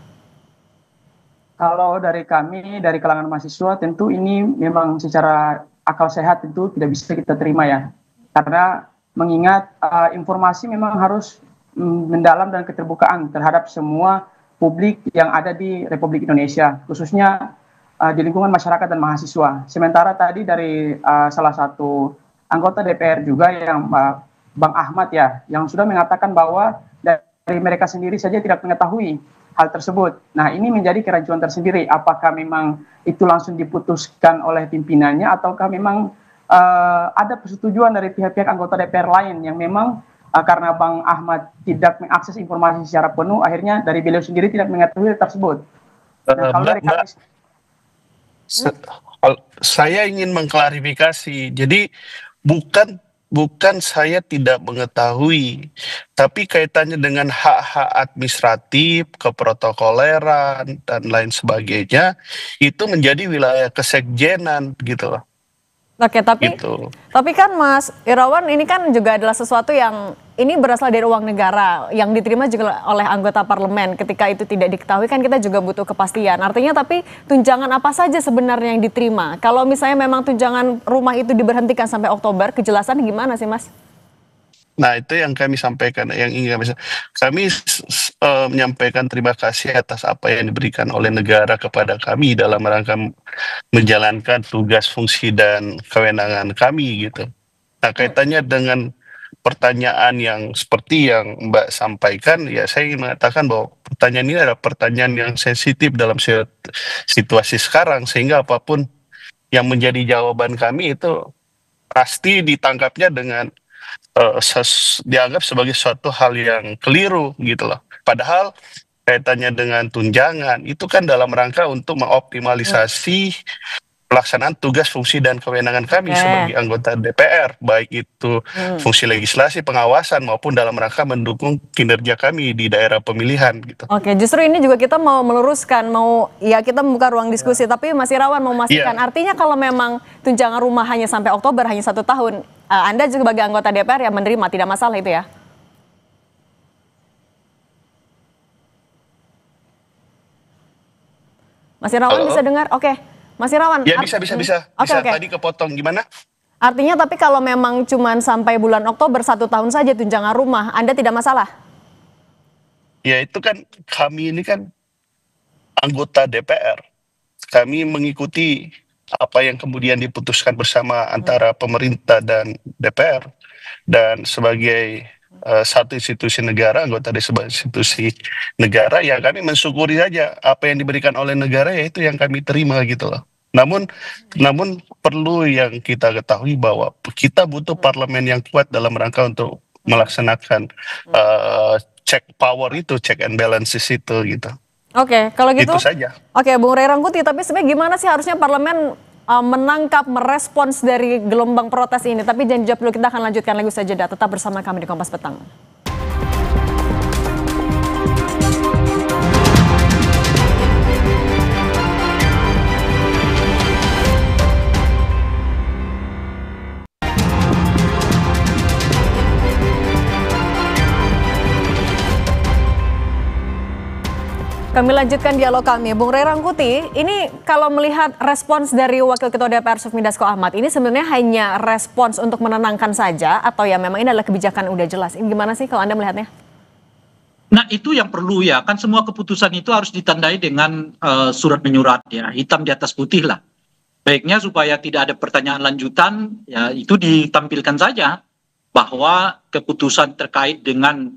Kalau dari kami, dari kalangan mahasiswa, tentu ini memang secara akal sehat tentu tidak bisa kita terima ya. Karena mengingat informasi memang harus mendalam dan keterbukaan terhadap semua publik yang ada di Republik Indonesia, khususnya di lingkungan masyarakat dan mahasiswa. Sementara tadi dari salah satu anggota DPR juga yang Bang Ahmad ya, yang sudah mengatakan bahwa dari mereka sendiri saja tidak mengetahui hal tersebut. Nah, ini menjadi keraguan tersendiri. Apakah memang itu langsung diputuskan oleh pimpinannya, ataukah memang ada persetujuan dari pihak-pihak anggota DPR lain yang memang karena Bang Ahmad tidak mengakses informasi secara penuh, akhirnya dari beliau sendiri tidak mengetahui tersebut. Nah, kalau dari kami, saya ingin mengklarifikasi. Jadi bukan saya tidak mengetahui, tapi kaitannya dengan hak-hak administratif, keprotokoleran, dan lain sebagainya, itu menjadi wilayah kesekjenan gitu loh. Oke, tapi kan Mas Irawan, ini kan juga adalah sesuatu yang ini berasal dari uang negara yang diterima juga oleh anggota parlemen. Ketika itu tidak diketahui kan kita juga butuh kepastian. Artinya tapi tunjangan apa saja sebenarnya yang diterima? Kalau misalnya memang tunjangan rumah itu diberhentikan sampai Oktober, kejelasan gimana sih Mas? Nah, itu yang kami sampaikan, yang ingin kami menyampaikan terima kasih atas apa yang diberikan oleh negara kepada kami dalam rangka menjalankan tugas, fungsi, dan kewenangan kami gitu. Nah, kaitannya dengan pertanyaan yang seperti yang Mbak sampaikan, ya saya ingin mengatakan bahwa pertanyaan ini adalah pertanyaan yang sensitif dalam situasi sekarang, sehingga apapun yang menjadi jawaban kami itu pasti ditangkapnya dengan dianggap sebagai suatu hal yang keliru gitu loh. Padahal kaitannya dengan tunjangan itu kan dalam rangka untuk mengoptimalisasi pelaksanaan tugas, fungsi, dan kewenangan kami sebagai anggota DPR, baik itu fungsi legislasi, pengawasan, maupun dalam rangka mendukung kinerja kami di daerah pemilihan gitu. Oke, justru ini juga kita mau meluruskan, kita membuka ruang diskusi, tapi Mas Irawan mau memastikan, artinya kalau memang tunjangan rumah hanya sampai Oktober, hanya 1 tahun, Anda juga sebagai anggota DPR yang menerima, tidak masalah itu ya? Mas Irawan bisa dengar? Oke. Mas Irawan. Ya bisa. Okay. Tadi kepotong gimana? Artinya tapi kalau memang cuma sampai bulan Oktober 1 tahun saja tunjangan rumah, Anda tidak masalah? Ya itu kan kami ini kan anggota DPR. Kami mengikuti apa yang kemudian diputuskan bersama antara pemerintah dan DPR. Dan sebagai satu institusi negara, anggota dari sebuah institusi negara, ya kami mensyukuri saja apa yang diberikan oleh negara, yaitu yang kami terima gitu loh. Namun perlu yang kita ketahui bahwa kita butuh parlemen yang kuat dalam rangka untuk melaksanakan check power itu, check and balances itu gitu. Oke, kalau gitu. Itu saja. Oke, Bung Ray Rangkuti, tapi sebenarnya gimana sih harusnya parlemen menangkap, merespons dari gelombang protes ini? Tapi jangan dijawab dulu, kita akan lanjutkan lagi usai jeda. Tetap bersama kami di Kompas Petang. Kami lanjutkan dialog kami. Bung Ray Rangkuti, ini kalau melihat respons dari Wakil Ketua DPR Sufmi Dasko Ahmad, ini sebenarnya hanya respons untuk menenangkan saja atau ya memang ini adalah kebijakan udah jelas? Ini gimana sih kalau Anda melihatnya? Nah itu yang perlu ya, kan semua keputusan itu harus ditandai dengan surat menyurat ya, hitam di atas putih lah. Baiknya supaya tidak ada pertanyaan lanjutan, ya itu ditampilkan saja bahwa keputusan terkait dengan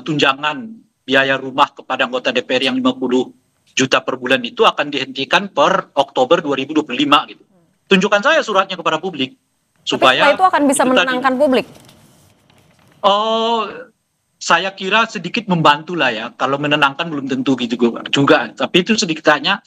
tunjangan biaya rumah kepada anggota DPR yang 50 juta per bulan itu akan dihentikan per Oktober 2025 gitu. Tunjukkan saya suratnya kepada publik supaya itu akan bisa menenangkan publik. Oh, saya kira sedikit membantu lah ya. Kalau menenangkan belum tentu gitu juga. Tapi itu sedikitnya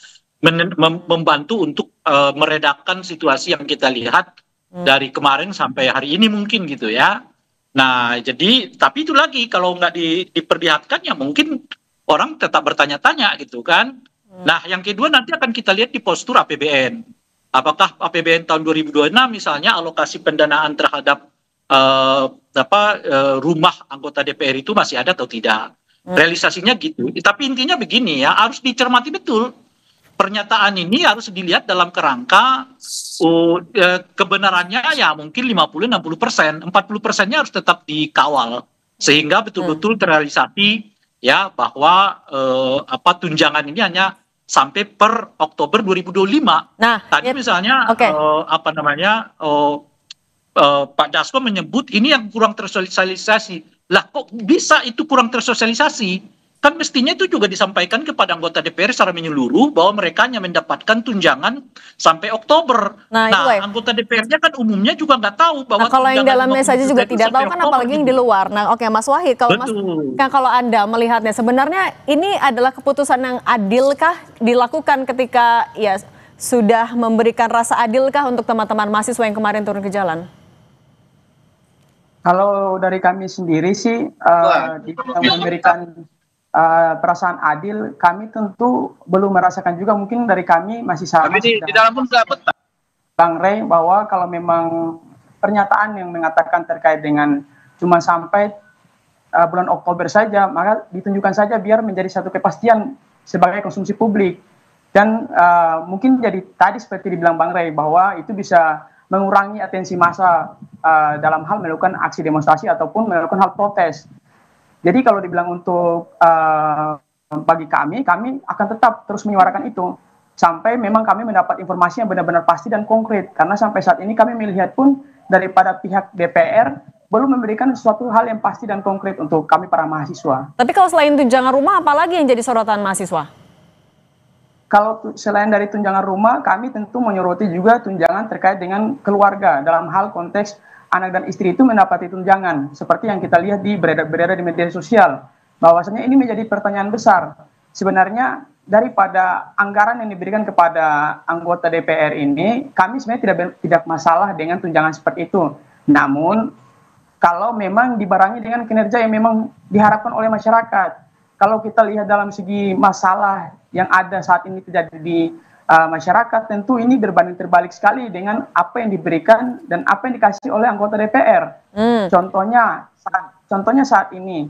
membantu untuk meredakan situasi yang kita lihat dari kemarin sampai hari ini mungkin gitu ya. Nah, jadi tapi itu lagi kalau nggak diperlihatkan ya mungkin orang tetap bertanya-tanya gitu kan. Nah, yang kedua nanti akan kita lihat di postur APBN. Apakah APBN tahun 2026 misalnya alokasi pendanaan terhadap rumah anggota DPR itu masih ada atau tidak? Realisasinya gitu. Tapi intinya begini ya, harus dicermati betul pernyataan ini harus dilihat dalam kerangka kebenarannya ya mungkin 50-60%, 40%-nya harus tetap dikawal sehingga betul-betul terrealisasi ya bahwa tunjangan ini hanya sampai per Oktober 2025. Nah, tadi misalnya Pak Dasko menyebut ini yang kurang tersosialisasi. Lah kok bisa itu kurang tersosialisasi? Kan mestinya itu juga disampaikan kepada anggota DPR secara menyeluruh bahwa mereka hanya mendapatkan tunjangan sampai Oktober. Nah, anggota DPR-nya kan umumnya juga nggak tahu bahwa kalau yang dalamnya saja juga tidak tahu kan, apalagi yang di luar. Nah, oke, Mas Wahid, kalau Anda melihatnya sebenarnya ini adalah keputusan yang adilkah dilakukan ketika ya sudah memberikan rasa adilkah untuk teman-teman mahasiswa yang kemarin turun ke jalan? Kalau dari kami sendiri sih memberikan perasaan adil, kami tentu belum merasakan juga, mungkin dari kami masih sama di dalam Bang Rey, bahwa kalau memang pernyataan yang mengatakan terkait dengan cuma sampai bulan Oktober saja, maka ditunjukkan saja biar menjadi satu kepastian sebagai konsumsi publik. Dan mungkin jadi tadi seperti dibilang Bang Rey, bahwa itu bisa mengurangi atensi massa dalam hal melakukan aksi demonstrasi ataupun melakukan hal protes. Jadi kalau dibilang untuk bagi kami akan tetap terus menyuarakan itu sampai memang kami mendapat informasi yang benar-benar pasti dan konkret. Karena sampai saat ini kami melihat pun daripada pihak DPR belum memberikan suatu hal yang pasti dan konkret untuk kami para mahasiswa. Tapi kalau selain tunjangan rumah, apalagi yang jadi sorotan mahasiswa? Kalau selain dari tunjangan rumah, kami tentu menyoroti juga tunjangan terkait dengan keluarga dalam hal konteks anak dan istri itu mendapati tunjangan, seperti yang kita lihat di beredar di media sosial, bahwasanya ini menjadi pertanyaan besar. Sebenarnya daripada anggaran yang diberikan kepada anggota DPR ini, kami sebenarnya tidak masalah dengan tunjangan seperti itu. Namun, kalau memang dibarengi dengan kinerja yang memang diharapkan oleh masyarakat, kalau kita lihat dalam segi masalah yang ada saat ini terjadi di masyarakat, tentu ini berbanding terbalik sekali dengan apa yang diberikan dan apa yang dikasih oleh anggota DPR. Contohnya saat ini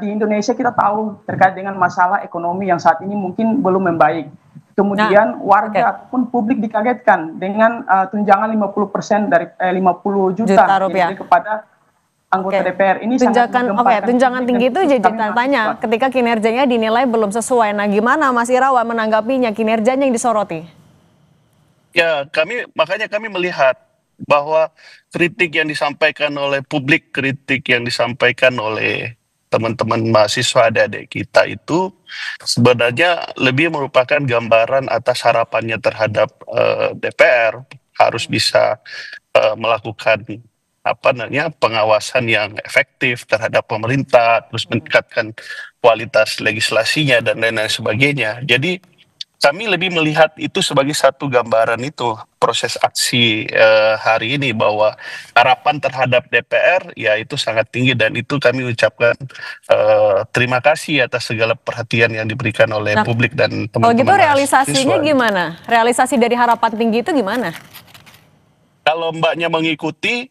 di Indonesia kita tahu terkait dengan masalah ekonomi yang saat ini mungkin belum membaik. Kemudian warga ataupun publik dikagetkan dengan tunjangan 50% dari 50 juta yang kepada anggota DPR ini tunjangan tinggi itu jadi tanya ketika kinerjanya dinilai belum sesuai. Nah, gimana Mas Irawan menanggapinya, kinerjanya yang disoroti? Ya, makanya kami melihat bahwa kritik yang disampaikan oleh publik, kritik yang disampaikan oleh teman-teman mahasiswa adik-adik kita itu sebenarnya lebih merupakan gambaran atas harapannya terhadap DPR harus bisa melakukan pengawasan yang efektif terhadap pemerintah, terus meningkatkan kualitas legislasinya dan lain-lain sebagainya. Jadi kami lebih melihat itu sebagai satu gambaran itu proses aksi hari ini, bahwa harapan terhadap DPR ya itu sangat tinggi, dan itu kami ucapkan terima kasih atas segala perhatian yang diberikan oleh publik dan teman-teman. Kalau gitu realisasinya gimana? Realisasi dari harapan tinggi itu gimana? Kalau mbaknya mengikuti,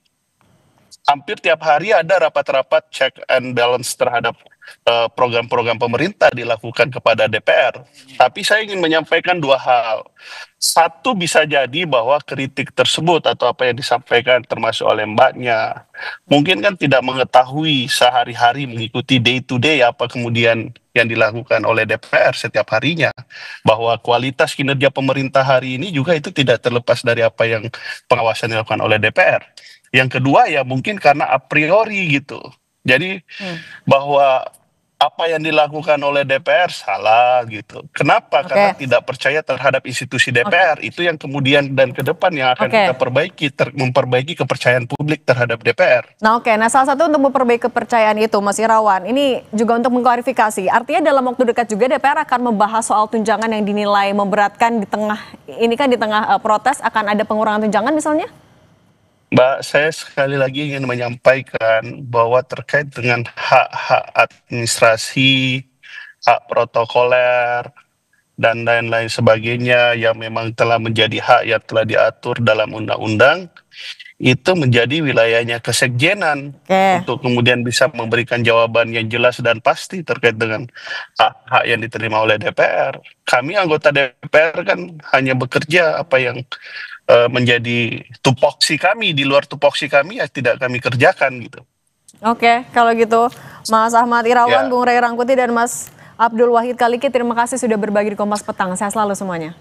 hampir tiap hari ada rapat-rapat check and balance terhadap program-program pemerintah dilakukan kepada DPR. Tapi saya ingin menyampaikan dua hal. Satu, bisa jadi bahwa kritik tersebut atau apa yang disampaikan termasuk oleh mbaknya mungkin kan tidak mengetahui sehari-hari mengikuti day to day apa kemudian yang dilakukan oleh DPR setiap harinya, bahwa kualitas kinerja pemerintah hari ini juga itu tidak terlepas dari apa yang pengawasan dilakukan oleh DPR. Yang kedua ya mungkin karena a priori gitu. Jadi bahwa apa yang dilakukan oleh DPR salah gitu. Kenapa? Karena tidak percaya terhadap institusi DPR. Itu yang kemudian dan ke depan yang akan kita perbaiki, memperbaiki kepercayaan publik terhadap DPR. Nah nah salah satu untuk memperbaiki kepercayaan itu Mas Irawan, ini juga untuk mengklarifikasi. Artinya dalam waktu dekat juga DPR akan membahas soal tunjangan yang dinilai memberatkan di tengah, ini kan di tengah protes akan ada pengurangan tunjangan misalnya? Mbak, saya sekali lagi ingin menyampaikan bahwa terkait dengan hak-hak administrasi, hak protokoler, dan lain-lain sebagainya yang memang telah menjadi hak yang telah diatur dalam undang-undang, itu menjadi wilayahnya kesekjenan untuk kemudian bisa memberikan jawaban yang jelas dan pasti terkait dengan hak-hak yang diterima oleh DPR. Kami anggota DPR kan hanya bekerja apa yang menjadi tupoksi kami, di luar tupoksi kami ya tidak kami kerjakan gitu. Oke, kalau gitu Mas Ahmad Irawan, Bung Ray Rangkuti, dan Mas Abdul Wahid Kaliki, terima kasih sudah berbagi di Kompas Petang. Sehat selalu semuanya.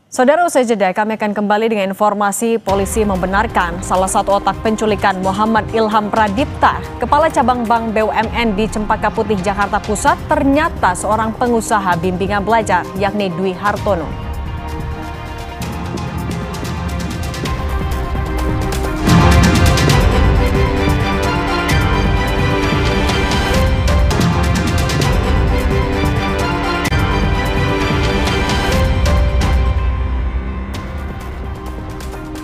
Saudara, usai jeda kami akan kembali dengan informasi polisi membenarkan salah satu otak penculikan Muhammad Ilham Pradipta, Kepala Cabang Bank BUMN di Cempaka Putih, Jakarta Pusat, ternyata seorang pengusaha bimbingan belajar, yakni Dwi Hartono.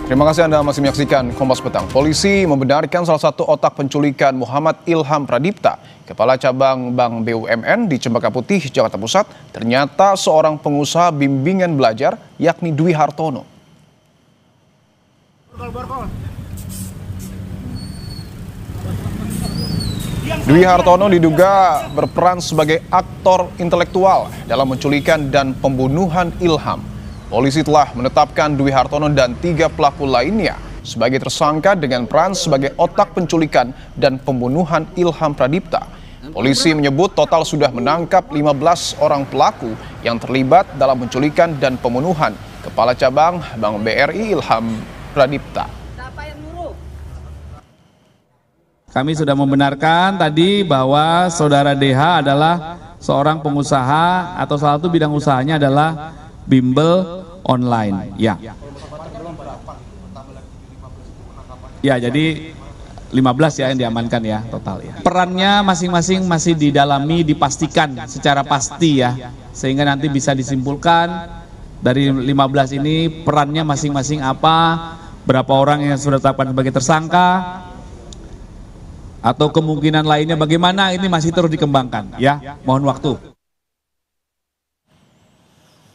Terima kasih Anda masih menyaksikan Kompas Petang. Polisi membenarkan salah satu otak penculikan Muhammad Ilham Pradipta, Kepala Cabang Bank BUMN di Cempaka Putih, Jakarta Pusat, ternyata seorang pengusaha bimbingan belajar, yakni Dwi Hartono. Dwi Hartono diduga berperan sebagai aktor intelektual dalam menculikan dan pembunuhan Ilham. Polisi telah menetapkan Dwi Hartono dan 3 pelaku lainnya sebagai tersangka dengan peran sebagai otak penculikan dan pembunuhan Ilham Pradipta. Polisi menyebut total sudah menangkap 15 orang pelaku yang terlibat dalam penculikan dan pembunuhan Kepala Cabang Bank BRI Ilham Pradipta. Kami sudah membenarkan tadi bahwa saudara DH adalah seorang pengusaha atau salah satu bidang usahanya adalah bimbel online, ya. Ya, jadi 15 ya yang diamankan ya total ya. Perannya masing-masing masih didalami, dipastikan secara pasti ya, sehingga nanti bisa disimpulkan dari 15 ini perannya masing-masing apa, berapa orang yang sudah ditetapkan sebagai tersangka, atau kemungkinan lainnya bagaimana, ini masih terus dikembangkan ya. Mohon waktu.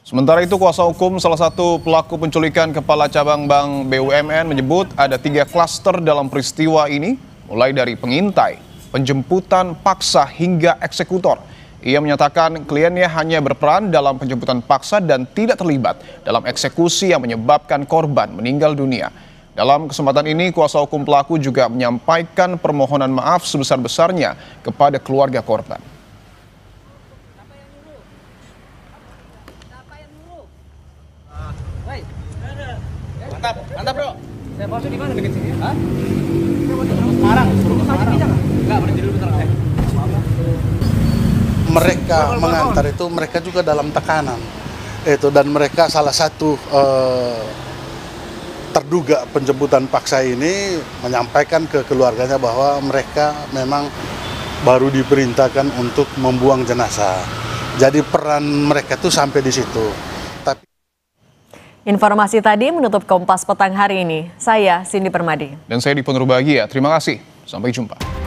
Sementara itu, kuasa hukum salah satu pelaku penculikan Kepala Cabang Bank BUMN menyebut ada 3 klaster dalam peristiwa ini, mulai dari pengintai, penjemputan paksa hingga eksekutor. Ia menyatakan kliennya hanya berperan dalam penjemputan paksa dan tidak terlibat dalam eksekusi yang menyebabkan korban meninggal dunia. Dalam kesempatan ini, kuasa hukum pelaku juga menyampaikan permohonan maaf sebesar-besarnya kepada keluarga korban. Mantap bro. Saya masuk di mana dekat sini? Hah? Semarang. Enggak, berhenti dulu bentar. Mereka mengantar itu, mereka juga dalam tekanan. Itu, dan mereka salah satu terduga penjemputan paksa ini menyampaikan ke keluarganya bahwa mereka memang baru diperintahkan untuk membuang jenazah. Jadi peran mereka itu sampai di situ. Informasi tadi menutup Kompas Petang hari ini. Saya Cindy Permadi. Dan saya Dipo Nurbahagia. Terima kasih. Sampai jumpa.